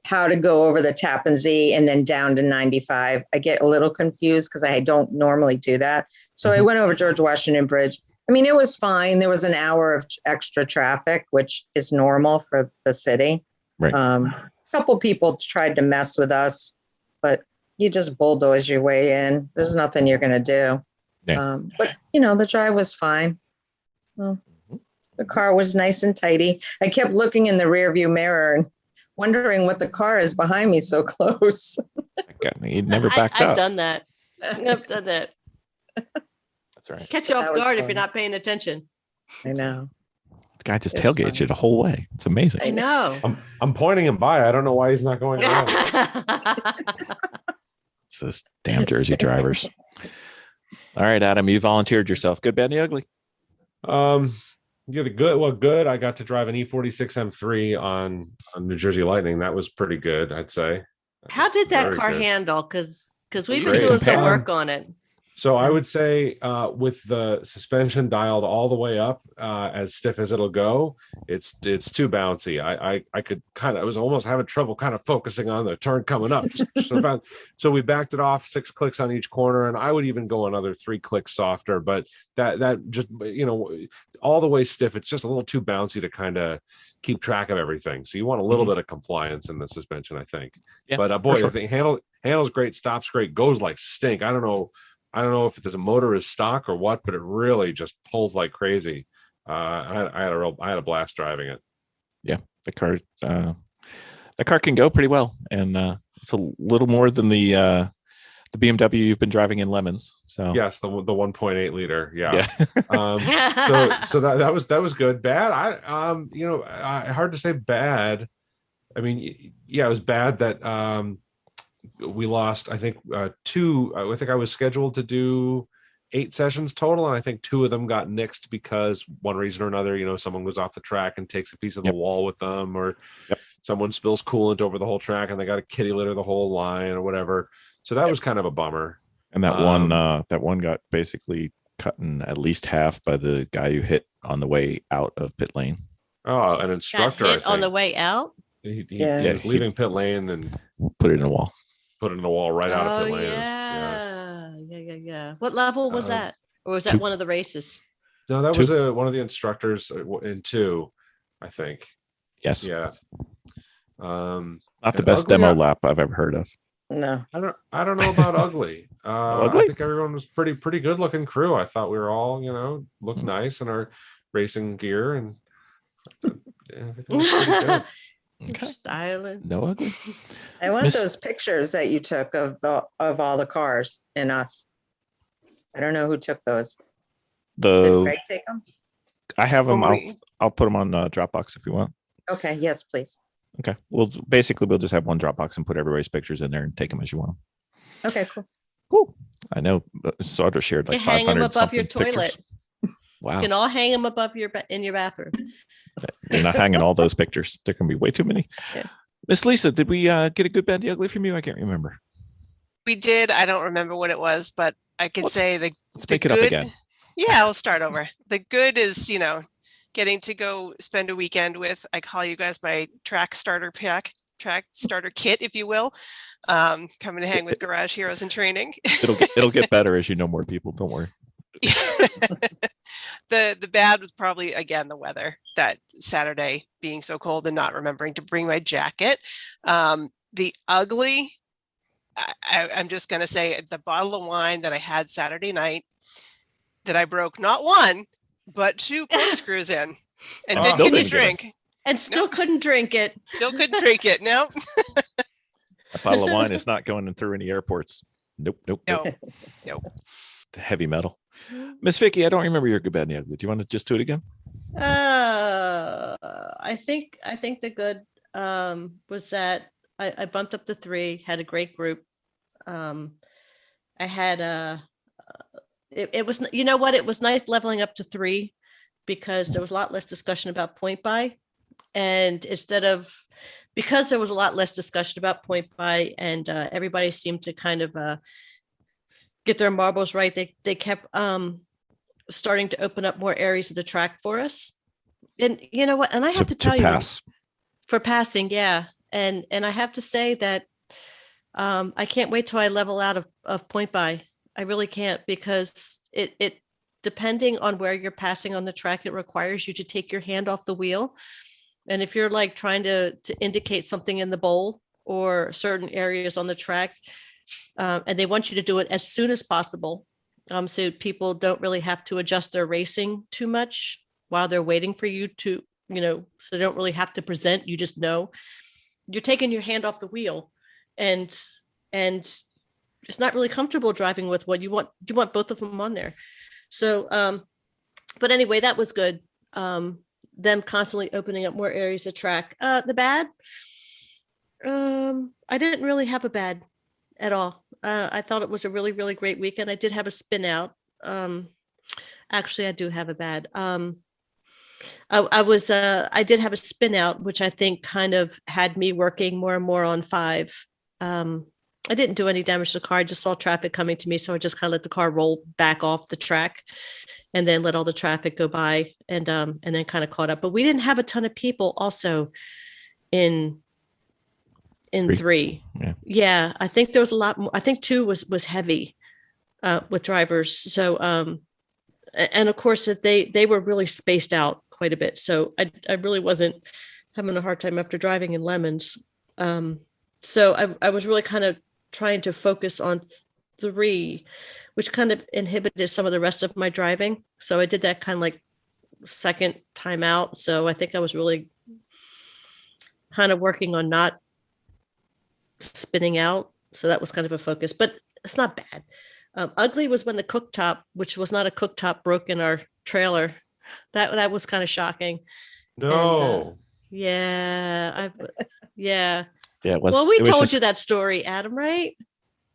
how to go over the Tappan Zee and then down to 95. I get a little confused because I don't normally do that. So I went over George Washington Bridge. I mean, it was fine. There was an hour of extra traffic, which is normal for the city. Right. A couple people tried to mess with us, but you just bulldoze your way in. There's nothing you're going to do. Yeah. But, the drive was fine. Well, the car was nice and tidy. I kept looking in the rearview mirror and wondering what the car is behind me so close. He never backed up. I've done that. I've done that. That's right. Catch you off guard if you're not paying attention. I know. The guy just tailgates you the whole way. It's amazing. I know. I'm pointing him by. I don't know why he's not going around. It's those damn Jersey drivers. All right, Adam, you volunteered yourself. Good, bad, and the ugly. Yeah, the good. Well, good. I got to drive an E46 M3 on New Jersey Lightning. That was pretty good, I'd say. How did that car handle? Because we've been doing some work on it. So I would say with the suspension dialed all the way up, as stiff as it'll go, it's too bouncy. I was almost having trouble kind of focusing on the turn coming up. So we backed it off 6 clicks on each corner, and I would even go another 3 clicks softer. But that just all the way stiff. It's just a little too bouncy to kind of keep track of everything. So you want a little bit of compliance in the suspension, I think. Yeah, but boy, sure. The handles great, stops great, goes like stink. I don't know if the motor is stock or what, but it really just pulls like crazy. I had a blast driving it. Yeah, the car can go pretty well, and it's a little more than the BMW you've been driving in Lemons. So yes, the 1.8 liter. Yeah. So that was good. Bad. Hard to say bad. I mean, yeah, it was bad that we lost, I think, 2. I think I was scheduled to do 8 sessions total, and I think 2 of them got nixed because one reason or another, someone goes off the track and takes a piece of the wall with them, or someone spills coolant over the whole track and they got to kitty litter the whole line or whatever. So that was kind of a bummer. And that one got basically cut in at least half by the guy who hit on the way out of pit lane. Oh, an instructor hit on the way out. He was leaving pit lane and put it in a wall. Put it in the wall right out of pit lane. Yeah. What level was that? Or was that 2. One of the races? No, that 2. Was one of the instructors in 2, I think. Yes. Yeah. Not the And best ugly, demo lap I've ever heard of. No. I don't know about ugly. Ugly? I think everyone was pretty good looking crew. I thought we were all, looked nice in our racing gear, and everything was pretty good. Okay. Styling. No ugly. I want Miss- those pictures that you took of all the cars and us. I don't know who took those. Did Greg take them? I have them. Oh, I'll put them on Dropbox if you want. Okay, yes, please. Okay. We'll just have one Dropbox and put everybody's pictures in there and take them as you want them. Okay, cool. Cool. I know Audra shared like You hang them 500 above your something toilet. pictures. Wow. You can all hang them above in your bathroom. You're not hanging all those pictures. There can be way too many. Yeah. Miss Lisa, did we get a good, bad, the ugly from you? I can't remember. We did. I don't remember what it was, but I can say Let's the make it up good. again. Yeah, I'll start over. The good is, getting to go spend a weekend with, I call you guys my track starter kit, if you will. Coming to hang with Garage Heroes in training. It'll get better as you know more people. Don't worry. The bad was probably, again, the weather, that Saturday being so cold and not remembering to bring my jacket. The ugly, I'm just going to say the bottle of wine that I had Saturday night that I broke not one, but 2 corkscrews in and didn't get to drink. And still couldn't drink it. Still couldn't drink it. No. A bottle of wine is not going through any airports. Nope. No. Heavy metal. Miss Vicki, I don't remember your good, bad, and the ugly. Do you want to just do it again? I think the good was that I bumped up to 3, had a great group. I had it was, it was nice leveling up to 3 because there was a lot less discussion about point buy. And because there was a lot less discussion about point buy and everybody seemed to kind of get their marbles right, they kept starting to open up more areas of the track for us. And you know what? And I have to tell you, for passing, yeah. And I have to say that I can't wait till I level out of point buy. I really can't, because it depending on where you're passing on the track, it requires you to take your hand off the wheel. And if you're like trying to indicate something in the bowl or certain areas on the track, and they want you to do it as soon as possible, so people don't really have to adjust their racing too much while they're waiting for you to, so they don't really have to present. You just know you're taking your hand off the wheel, and it's not really comfortable driving with one. You want both of them on there. So, but anyway, that was good. Them constantly opening up more areas of track. The bad, I didn't really have a bad at all. I thought it was a really, really great weekend. I did have a spin out. Actually, I do have a bad. I did have a spin out, which I think kind of had me working more and more on 5. I didn't do any damage to the car. I just saw traffic coming to me. So I just kind of let the car roll back off the track and then let all the traffic go by and then kind of caught up. But we didn't have a ton of people also in 3. Yeah. I think there was a lot more. I think 2 was heavy with drivers. So, and of course they were really spaced out quite a bit. So I really wasn't having a hard time after driving in Lemons. So I was really kind of trying to focus on 3, which kind of inhibited some of the rest of my driving. So I did that kind of like second time out. So I think I was really kind of working on not spinning out. So that was kind of a focus, but it's not bad. Ugly was when the cooktop, which was not a cooktop, broke in our trailer. That was kind of shocking. No. And, yeah. Yeah, it was. Well, we told just... you that story, Adam, right?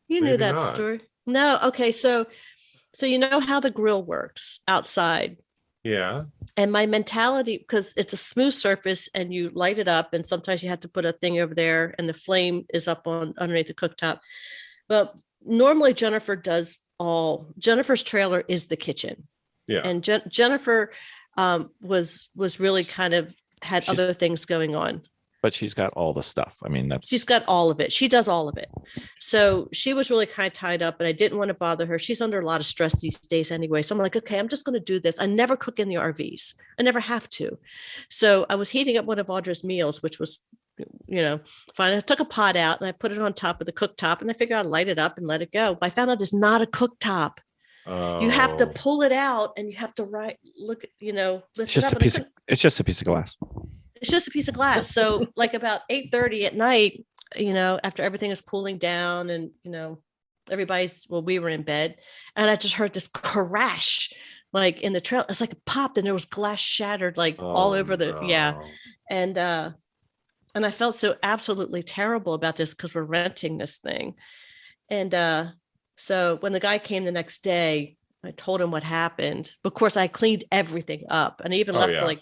You knew that story. No. Okay. So you know how the grill works outside. Yeah. And my mentality, because it's a smooth surface and you light it up, and sometimes you have to put a thing over there and the flame is up underneath the cooktop. But normally Jennifer's trailer is the kitchen. Yeah. And Jennifer was really kind of had other things going on. But she's got all the stuff. I mean, she's got all of it. She does all of it. So she was really kind of tied up and I didn't want to bother her. She's under a lot of stress these days anyway. So I'm like, okay, I'm just going to do this. I never cook in the RVs. I never have to. So I was heating up one of Audra's meals, which was fine. I took a pot out and I put it on top of the cooktop, and I figured I'd light it up and let it go. But I found out it's not a cooktop. You have to pull it out and you have to lift it up. It's just a piece of glass. It's just a piece of glass. So like about 8:30 at night, after everything is cooling down and, we were in bed, and I just heard this crash, like in the trail. It's like it popped and there was glass shattered, like all over And I felt so absolutely terrible about this because we're renting this thing. And so when the guy came the next day, I told him what happened. Of course, I cleaned everything up, and I even left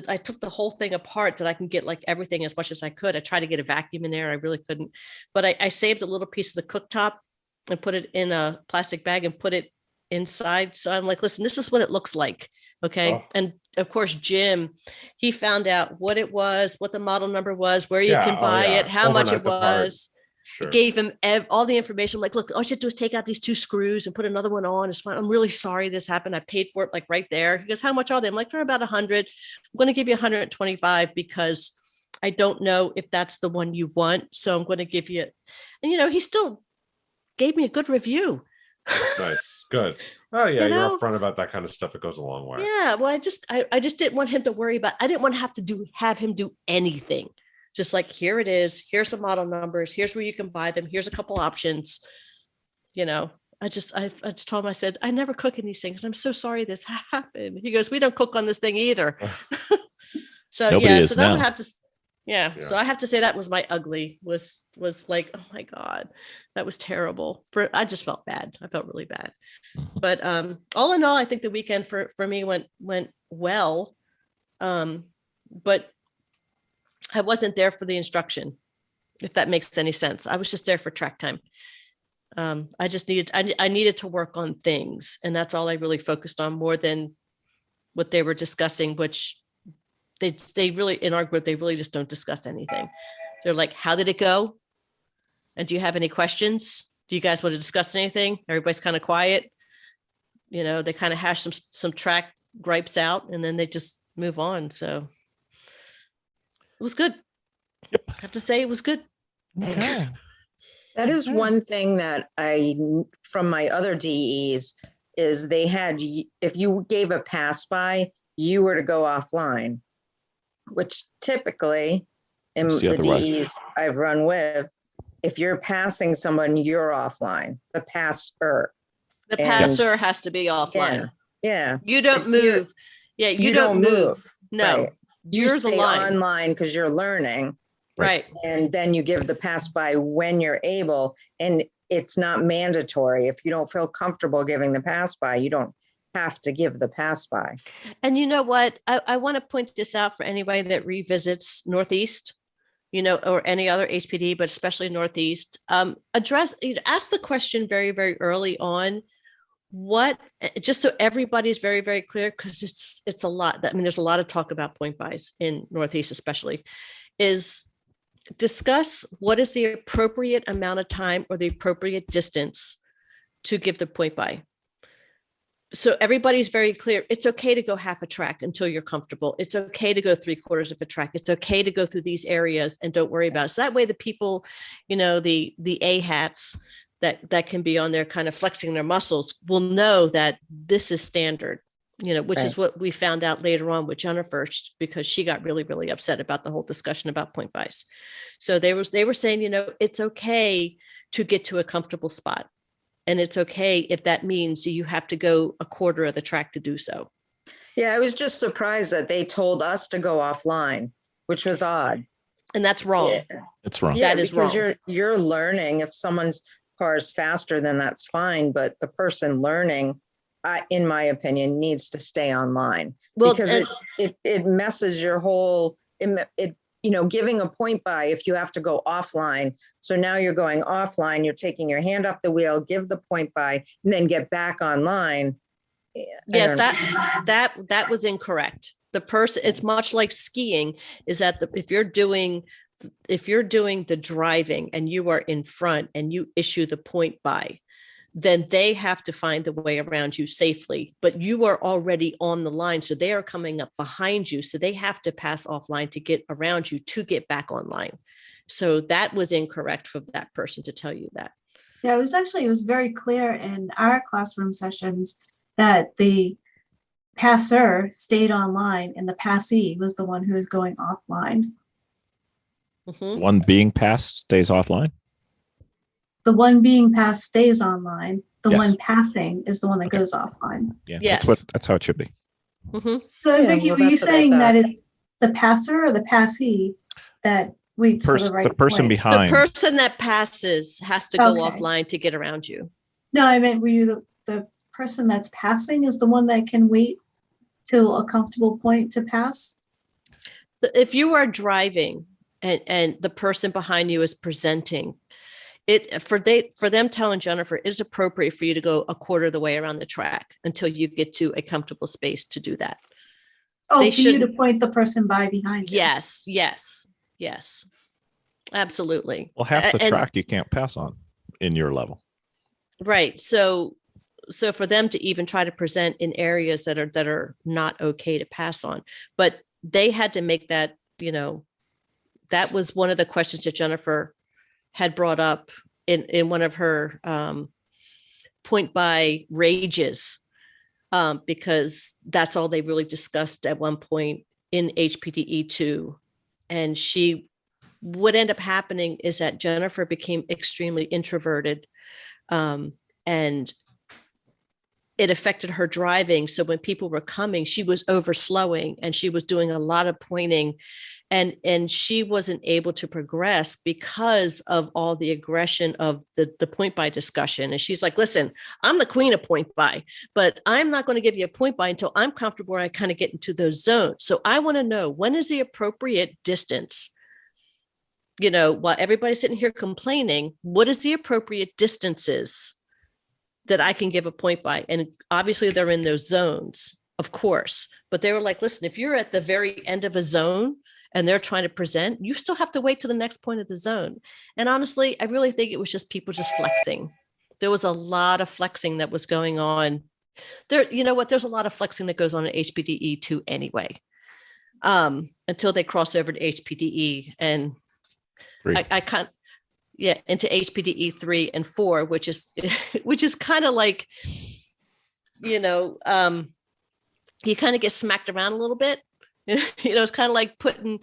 I took the whole thing apart so that I can get like everything as much as I could. I tried to get a vacuum in there. I really couldn't, but I saved a little piece of the cooktop and put it in a plastic bag and put it inside. So I'm like, listen, this is what it looks like. Okay. Oh. And of course, Jim, he found out what it was, what the model number was, where you can buy it, how much it was. Sure. Gave him all the information. I'm like, look, all you have to do is take out these 2 screws and put another one on. It's fine. I'm really sorry this happened. I paid for it like right there. He goes, how much are they? I'm like, they're about 100. I'm going to give you 125 because I don't know if that's the one you want. So I'm going to give you it. And, he still gave me a good review. Nice. Good. Oh yeah. You're upfront about that kind of stuff. It goes a long way. Yeah. Well, I just didn't want him to worry about, I didn't want to have him do anything. Just like, here it is. Here's the model numbers. Here's where you can buy them. Here's a couple options. I just told him, I said, I never cook in these things. And I'm so sorry this happened. He goes, we don't cook on this thing either. So I have to, so I have to say that was my ugly was like, oh my God, that was terrible. I just felt bad. I felt really bad. But all in all, I think the weekend for me went well. But I wasn't there for the instruction, if that makes any sense. I was just there for track time. I just needed to work on things, and that's all I really focused on, more than what they were discussing, which they really, in our group, they really just don't discuss anything. They're like, how did it go? And do you have any questions? Do you guys want to discuss anything? Everybody's kind of quiet. They kind of hash some track gripes out, and then they just move on. So it was good. Yep. I have to say it was good. Okay. That is one thing that from my other DEs, is they had, if you gave a pass by, you were to go offline, which typically in the DEs I've run with, if you're passing someone, you're offline. The passer has to be offline. Yeah. You don't move. You don't move. No. Right. You stay online because you're learning. Right. And then you give the pass by when you're able. And it's not mandatory. If you don't feel comfortable giving the pass by, you don't have to give the pass by. And you know what? I want to point this out for anybody that revisits Northeast, or any other HPD, but especially Northeast. Ask the question very, very early on. Just so everybody's very, very clear, because it's a lot. There's a lot of talk about point buys in Northeast, especially, is discuss what is the appropriate amount of time or the appropriate distance to give the point buy. So everybody's very clear. It's okay to go half a track until you're comfortable. It's okay to go 3/4 of a track. It's okay to go through these areas and don't worry about it. So that way the people, the A hats that can be on there kind of flexing their muscles will know that this is standard, which is what we found out later on with Jennifer, because she got really, really upset about the whole discussion about point buys. So they were saying, it's okay to get to a comfortable spot. And it's okay if that means you have to go 1/4 of the track to do so. Yeah, I was just surprised that they told us to go offline, which was odd. And that's wrong. Yeah. It's wrong. Yeah, that is wrong. You're learning. If someone's car is faster, then that's fine. But the person learning, in my opinion, needs to stay online, because it messes your whole, giving a point by if you have to go offline. So now you're going offline, you're taking your hand off the wheel, give the point by, and then get back online. Yes, that was incorrect. The person, it's much like skiing, is that if you're doing the driving and you are in front and you issue the point by, then they have to find the way around you safely. But you are already on the line, so they are coming up behind you. So they have to pass offline to get around you to get back online. So that was incorrect for that person to tell you that. Yeah, it was very clear in our classroom sessions that the passer stayed online and the passee was the one who was going offline. Mhm. One being passed stays offline. The one being passed stays online. The Yes. one passing is the one that Okay. goes offline. Yeah, Yes. that's how it should be. Mhm. So Yeah, Vicki, well, were you that's what I saying that thought. it's the passer or the passee that waits for the right The person point? The behind. person that passes has to go Okay. offline to get around you. No, I meant, were you the person that's passing is the one that can wait till a comfortable point to pass? So if you are driving and the person behind you is presenting, for them telling Jennifer, it is appropriate for you to go a quarter of the way around the track until you get to a comfortable space to do that. Oh, They for you to shouldn't- point the person by behind you. Yes. Absolutely. Well, half the And- track you can't pass on in your level. Right. So for them to even try to present in areas that are not okay to pass on, but they had to make that, that was one of the questions that Jennifer had brought up in one of her point by rages, because that's all they really discussed at one point in HPDE 2. And what ended up happening is that Jennifer became extremely introverted, and it affected her driving. So when people were coming, she was overslowing and she was doing a lot of pointing, and she wasn't able to progress because of all the aggression of the point by discussion. And she's like, listen, I'm the queen of point by, but I'm not going to give you a point by until I'm comfortable where I kind of get into those zones. So I want to know, when is the appropriate distance? While everybody's sitting here complaining, what is the appropriate distances that I can give a point by? And obviously they're in those zones, of course, but they were like, listen, if you're at the very end of a zone and they're trying to present, you still have to wait to the next point of the zone. And honestly, I really think it was just people just flexing. There was a lot of flexing that was going on there. You know what? There's a lot of flexing that goes on in HPDE 2 anyway, until they cross over to HPDE and I can't, into HPDE 3 and 4, which is kind of like, you kind of get smacked around a little bit. It's kind of like putting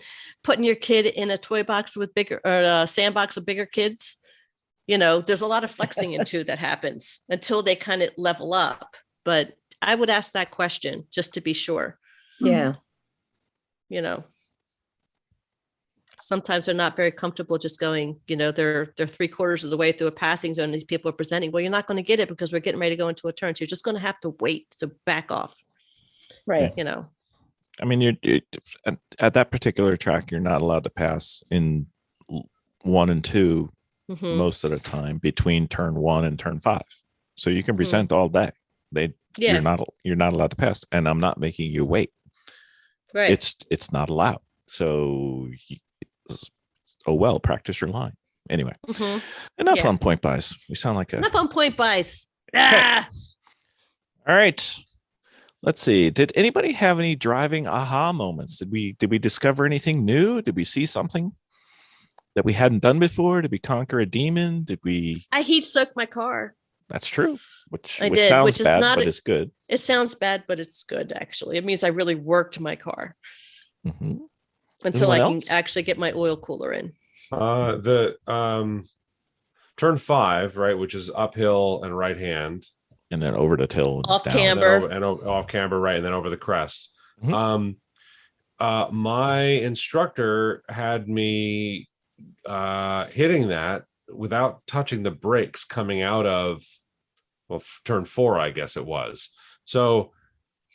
your kid in a toy box with bigger, or a sandbox with bigger kids. There's a lot of flexing in 2 that happens until they kind of level up. But I would ask that question just to be sure. Yeah. Sometimes they're not very comfortable just going, they're 3/4 of the way through a passing zone. These people are presenting, well, you're not going to get it because we're getting ready to go into a turn. So you're just going to have to wait. So back off. Right. I mean, you're at that particular track, you're not allowed to pass in 1 and 2 Mhm. most of the time between turn 1 and turn 5. So you can present all day. You're not allowed to pass, and I'm not making you wait. Right. It's not allowed. So practice your line. Anyway, Mhm. enough Yeah. on point buys. We sound like Enough on point buys. All right. Let's see. Did anybody have any driving aha moments? Did we discover anything new? Did we see something that we hadn't done before? Did we conquer a demon? Did we? I heat soaked my car. That's true. Which I did, sounds which is bad, not but a- it's good. It sounds bad, but it's good, actually. It means I really worked my car Mhm. until I Anyone can else? actually get my oil cooler in. The turn 5, right, which is uphill and right hand, And then over the hill. and Off down. and then camber. off camber, right, and then over the crest. Mhm. My instructor had me hitting that without touching the brakes coming out of turn 4, I guess it was. So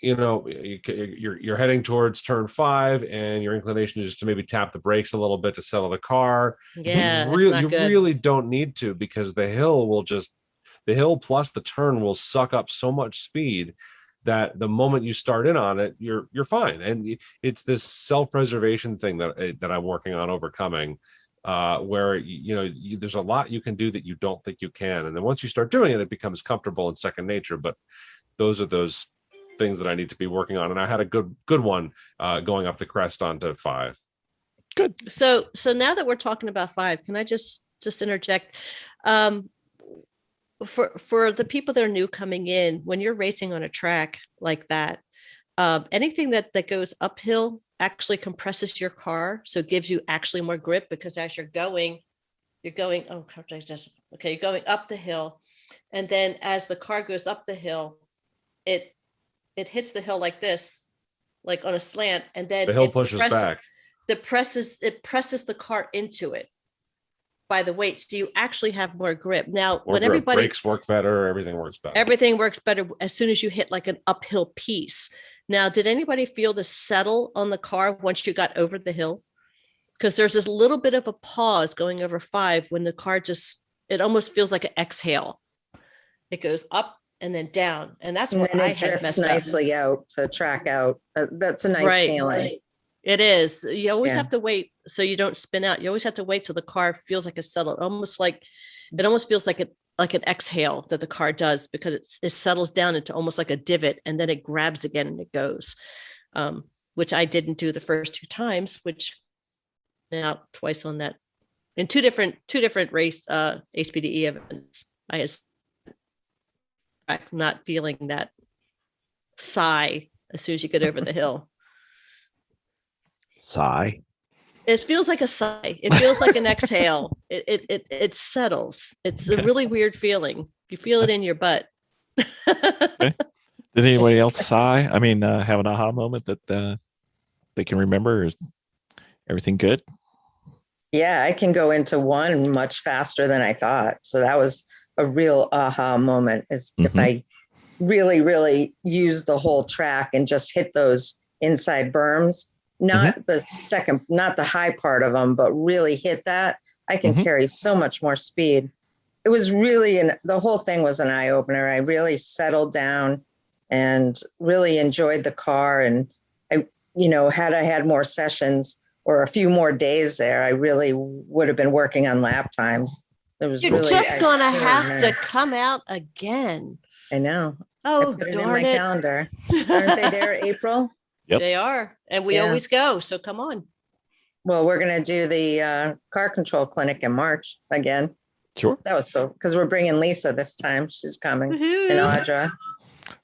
you're heading towards turn 5, and your inclination is to maybe tap the brakes a little bit to settle the car. Yeah, you really don't need to, because the hill plus the turn will suck up so much speed that the moment you start in on it, you're fine. And it's this self-preservation thing that I'm working on overcoming. where there's a lot you can do that you don't think you can, and then once you start doing it, it becomes comfortable and second nature. But those are those things that I need to be working on, and I had a good one going up the crest onto 5. Good. So now that we're talking about 5, can I just interject? For the people that are new coming in, when you're racing on a track like that, anything that goes uphill actually compresses your car, so it gives you actually more grip, because as you're going you're going up the hill, and then as the car goes up the hill, it hits the hill like this, like on a slant, and then The hill pushes back. It presses the car into it by the weight, so you actually have more grip. Now, when everybody brakes work better, everything works better. Everything works better as soon as you hit like an uphill piece. Now, did anybody feel the settle on the car once you got over the hill? Because there's this little bit of a pause going over 5 when the car it almost feels like an exhale. It goes up and then down, and that's what I had messed nicely out to track out. That's a nice feeling. Right. It is. You always have to wait so you don't spin out. You always have to wait till the car feels like a settle. It almost feels like an exhale that the car does, because it settles down into almost like a divot, and then it grabs again and it goes, which I didn't do the first 2 times, which now twice on that in two different race HPDE events. I had not feeling that sigh as soon as you get over the hill. Sigh. It feels like a sigh. It feels like an exhale. It settles. It's a really weird feeling. You feel it in your butt. Okay. Did anybody else sigh? I mean, have an aha moment that they can remember? Is everything good? Yeah, I can go into 1 much faster than I thought. So that was a real aha moment, is if I really, really use the whole track and just hit those inside berms. Not the high part of them, but really hit that, I can carry so much more speed. It was really, the whole thing was an eye opener. I really settled down and really enjoyed the car. And had I had more sessions or a few more days there, I really would have been working on lap times. It was You're just going to have to come out again. I know. Oh, I put it darn in my calendar. Aren't they there, April? Yep. They are. And we always go. So come on. Well, we're going to do the car control clinic in March again. Sure. That was because we're bringing Lisa this time. She's coming. Woo-hoo. And Audra.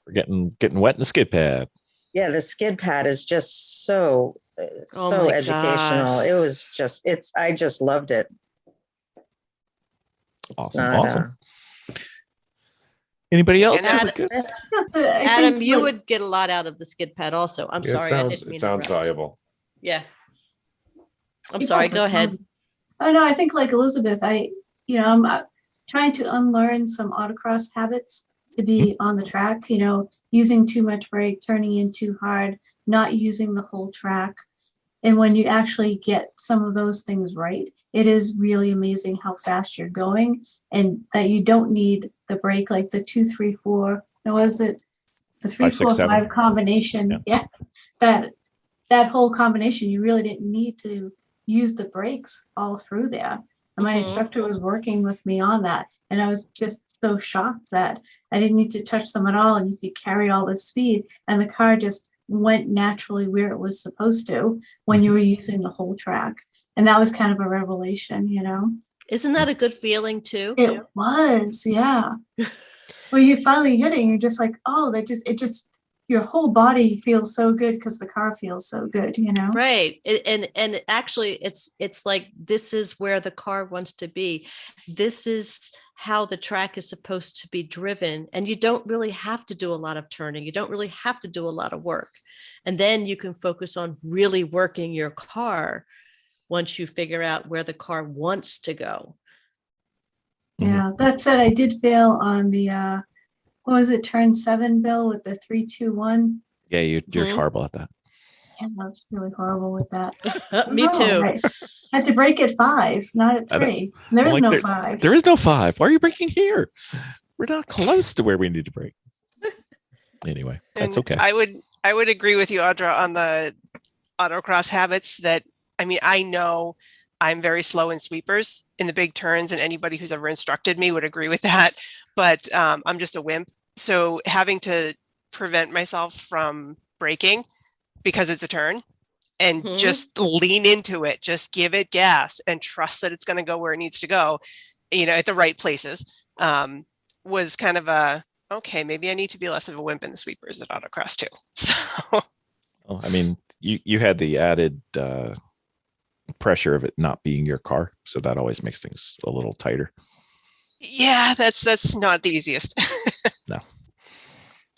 We're getting wet in the skid pad. Yeah, the skid pad is just so educational. Gosh. It was I just loved it. Awesome. Anybody else? Adam, you would get a lot out of the skid pad also. I'm sorry. It sounds valuable. Yeah. I'm sorry. Go ahead. I know. I think like Elizabeth, I'm trying to unlearn some autocross habits to be on the track, using too much brake, turning in too hard, not using the whole track. And when you actually get some of those things right, it is really amazing how fast you're going, and that you don't need the brake, like the 2, 3, 4. Was it the 3, 4, 5 combination? Yeah. That whole combination, you really didn't need to use the brakes all through there. And my instructor was working with me on that, and I was just so shocked that I didn't need to touch them at all, and you could carry all this speed, and the car just went naturally where it was supposed to when you were using the whole track. And that was kind of a revelation, Isn't that a good feeling too? It was, yeah. When you finally hit it, you're just like, oh, your whole body feels so good because the car feels so good, Right. And actually it's like, this is where the car wants to be. This is how the track is supposed to be driven. And you don't really have to do a lot of turning. You don't really have to do a lot of work. And then you can focus on really working your car once you figure out where the car wants to go. Yeah, that said, I did fail on the turn 7, Bill, with the 3, 2, 1. Yeah, you're horrible at that. Yeah, that's really horrible with that. Me too. I had to brake at 5, not at 3. There is no 5. There is no 5. Why are you braking here? We're not close to where we need to brake. Anyway, that's okay. I would agree with you, Audra, on the autocross habits. I know I'm very slow in sweepers in the big turns, and anybody who's ever instructed me would agree with that. But I'm just a wimp. So having to prevent myself from braking because it's a turn and just lean into it, just give it gas and trust that it's going to go where it needs to go, at the right places, was kind of okay, maybe I need to be less of a wimp in the sweepers at autocross too. So, well, I mean, you had the added pressure of it not being your car, so that always makes things a little tighter. Yeah, that's not the easiest. No,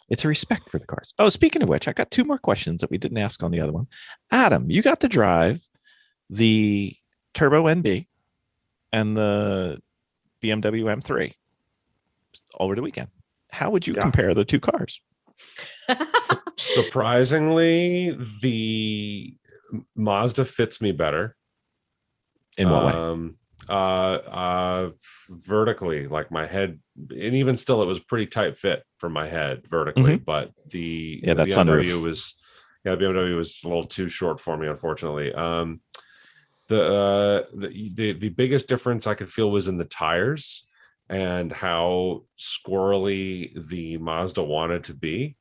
it's a respect for the cars. Oh, speaking of which, I got 2 more questions that we didn't ask on the other one. Adam, you got to drive the Turbo NB and the BMW M3 over the weekend. How would you compare the 2 cars? Surprisingly, the Mazda fits me better. In what way? Vertically, like my head, and even still, it was pretty tight fit for my head vertically. But the BMW was a little too short for me, unfortunately. The biggest difference I could feel was in the tires and how squirrely the Mazda wanted to be,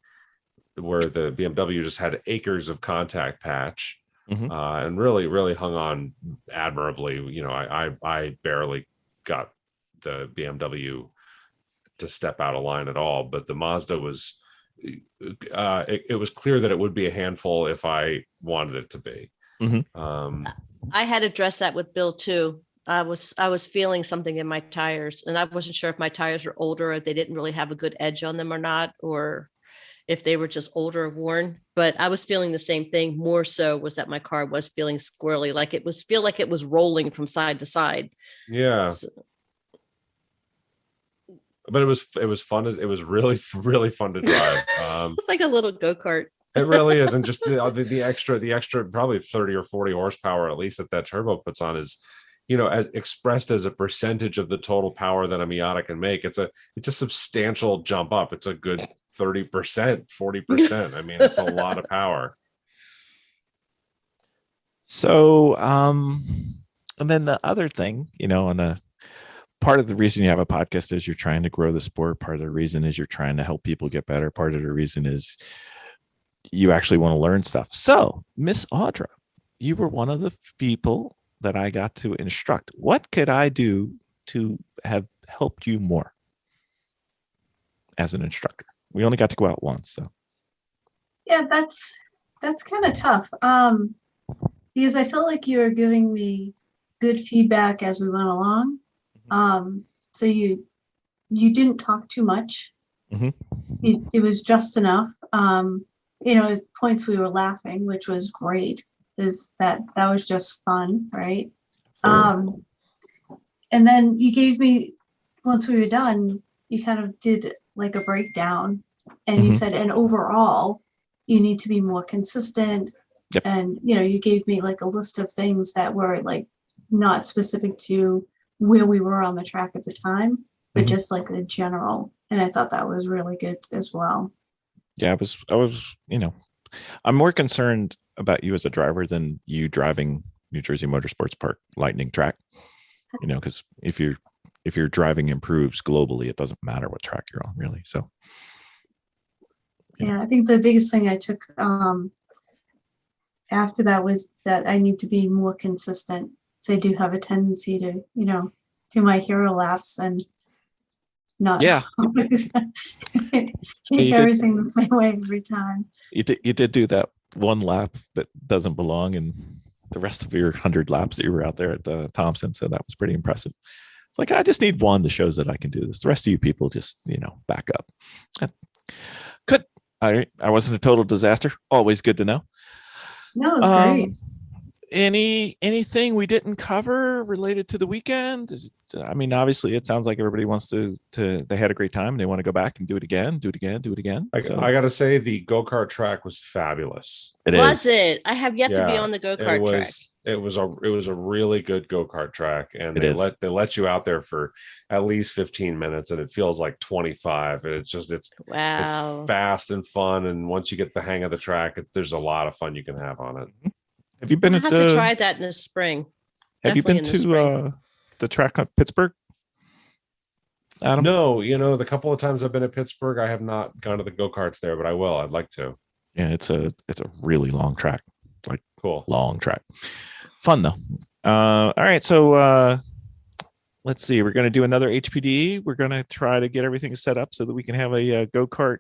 where the BMW just had acres of contact patch. And really hung on admirably. I barely got the BMW to step out of line at all, but the Mazda was, it was clear that it would be a handful if I wanted it to be. I had to address that with Bill too. I was feeling something in my tires, and I wasn't sure if my tires were older, if they didn't really have a good edge on them or not, or if they were just older or worn. But I was feeling the same thing. More so was that my car was feeling squirrely, like it was rolling from side to side. Yeah. So, but it was fun. It was really fun to drive. It's like a little go-kart. It really is. And just the extra probably 30 or 40 horsepower at least that turbo puts on is, as expressed as a percentage of the total power that a Miata can make. It's a substantial jump up. It's a good 30%, 40%. I mean, it's a lot of power. So, and then the other thing, and part of the reason you have a podcast is you're trying to grow the sport. Part of the reason is you're trying to help people get better. Part of the reason is you actually want to learn stuff. So, Miss Audra, you were one of the people that I got to instruct. What could I do to have helped you more as an instructor? We only got to go out once, so. Yeah, that's kind of tough. Because I felt like you were giving me good feedback as we went along. So you didn't talk too much. It was just enough. At points we were laughing, which was great. That was just fun, right? And then you gave me, once we were done, you kind of did like a breakdown, and you said, and overall, you need to be more consistent. Yep. And you gave me like a list of things that were like not specific to where we were on the track at the time, but just like the general. And I thought that was really good as well. Yeah, I was, I'm more concerned about you as a driver than you driving New Jersey Motorsports Park Lightning track, because if your driving improves globally, it doesn't matter what track you're on, really. So yeah, I think the biggest thing I took after that was that I need to be more consistent. So I do have a tendency to, do my hero laps and not always take everything the same way every time. You did do that one lap that doesn't belong in the rest of your 100 laps that you were out there at Thompson. So that was pretty impressive. It's like, I just need one that shows that I can do this. The rest of you people just, back up. Good. I wasn't a total disaster. Always good to know. No, it's great. Anything we didn't cover related to the weekend? Obviously it sounds like everybody wants to they had a great time and they want to go back and do it again. I got to say the go-kart track was fabulous. Was it? I have yet to be on the go-kart track. It was a really good go-kart track, and they let you out there for at least 15 minutes, and it feels like 25. And it's fast and fun, and once you get the hang of the track, there's a lot of fun you can have on it. Have you been? I have to try that in the spring. Have you Definitely been in the spring. to the track at Pittsburgh, Adam? No, the couple of times I've been at Pittsburgh, I have not gone to the go-karts there, but I will. I'd like to. Yeah, it's a really long track, like Cool. long track. Fun though. All right, so let's see. We're going to do another HPDE. We're going to try to get everything set up so that we can have a go-kart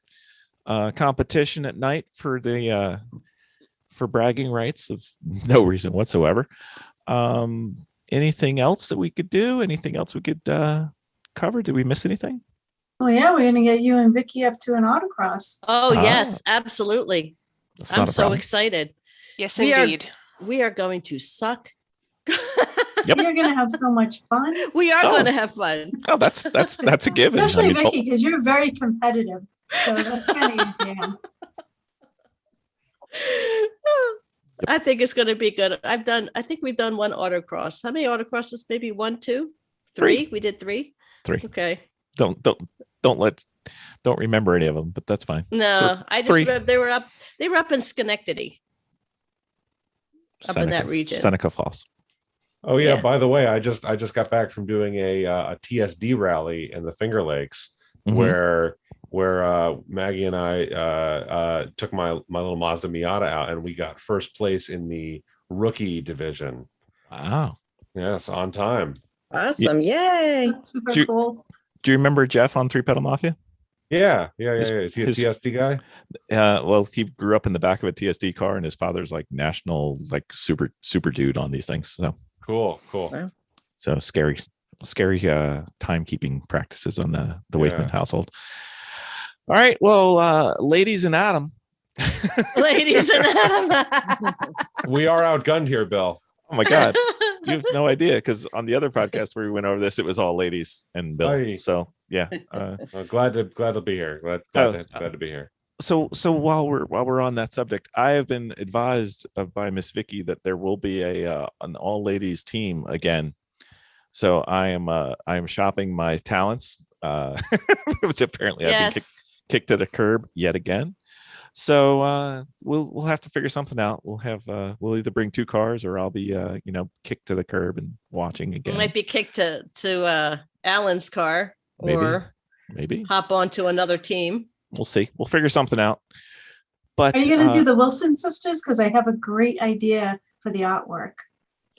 competition at night for the for bragging rights of no reason whatsoever. Anything else that we could do? Anything else we could cover? Did we miss anything? Well, yeah, we're gonna get you and Vicki up to an autocross. Oh, Ah. yes, absolutely. That's I'm not a so problem. excited. Yes, We are- indeed. We are going to suck. Yep. You're gonna have so much fun, We are Oh. going to have fun. Oh, that's a given. especially oh, Vicki, because you're very competitive. So that's kind of your jam. I think it's going to be good. I think we've done one autocross. How many autocrosses? Maybe 1, 2, 3. We did 3. 3. Okay. Don't remember any of them, but that's fine. No, I just 3. remember they were up in Schenectady. Up in that region. Seneca Falls. Oh yeah, Yeah. by the way, I just got back from doing a TSD rally in the Finger Lakes Mhm. where Maggie and I took my little Mazda Miata out, and we got first place in the rookie division. Wow. Yes, on time. Awesome. Yay. That's super Do you- cool. Do you remember Jeff on Three Pedal Mafia? Yeah. His- Is he a his- TSD guy? Well, he grew up in the back of a TSD car, and his father's like national, like super dude on these things. Cool. Wow. So scary timekeeping practices on the Wakeman household. All right, well, ladies and Adam. Ladies and Adam. We are outgunned here, Bill. Oh my God, you have no idea, because on the other podcast where we went over this, it was all ladies and Bill. Aye. So yeah. I'm glad to be here. Glad to be here. So while we're on that subject, I have been advised by Miss Vicki that there will be an all ladies team again. So I am shopping my talents, which apparently I've been kicked to the curb yet again. So we'll have to figure something out. We'll either bring 2 cars, or I'll be kicked to the curb and watching again. It might be kicked to Alan's car, Maybe. or Maybe hop onto another team. we'll see. We'll figure something out. But Are you gonna do the Wilson sisters? Because I have a great idea for the artwork.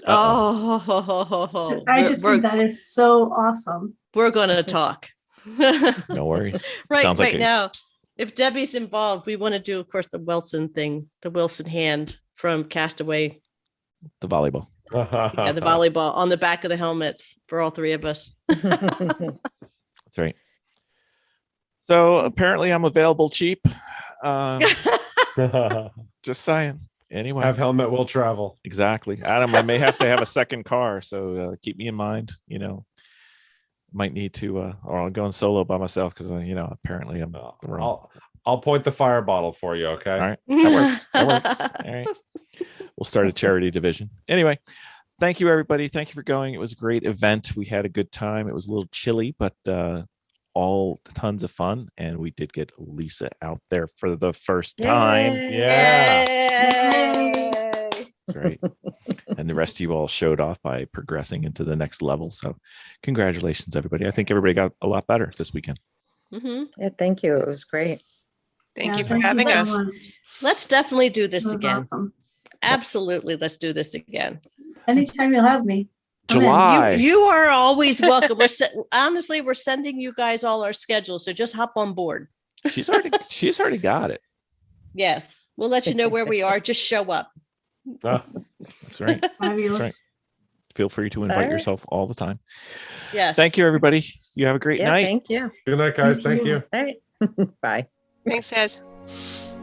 Oh, I just think that is so awesome. we're going to talk. no worries. right Sounds like now, if Debbie's involved, we want to do, of course, the Wilson thing, the Wilson hand from Castaway. The volleyball. Yeah, the volleyball on the back of the helmets for all 3 of us. That's right. So apparently I'm available cheap. Just saying. Anyway, Have helmet will travel. exactly. Adam, I may have to have a second car, so keep me in mind. Might need to, or I'm going solo by myself because apparently I'm the wrong. I'll point the fire bottle for you. Okay. All right, that works. That works. All right, we'll start a charity division. Anyway, thank you everybody. Thank you for going. It was a great event. We had a good time. It was a little chilly, but all tons of fun, and we did get Lisa out there for the first time. Yeah. That's right. And the rest of you all showed off by progressing into the next level. So congratulations, everybody. I think everybody got a lot better this weekend. Mm-hmm. Yeah, thank you. It was great. Thank Yeah, you for having so us. much. Let's definitely do this It was again. awesome. Absolutely. Let's do this again. Anytime you'll have me. I'm in. July. You are always welcome. Honestly, we're sending you guys all our schedules, so just hop on board. She's already got it. Yes, we'll let you know where we are. Just show up. That's right. Fabulous. That's right. Feel free to invite All right. yourself all the time. Yes. Thank you, everybody. You have a great Yeah, night. thank you. Good night, guys. Thank Thank you. you. All right. Bye. Thanks, guys.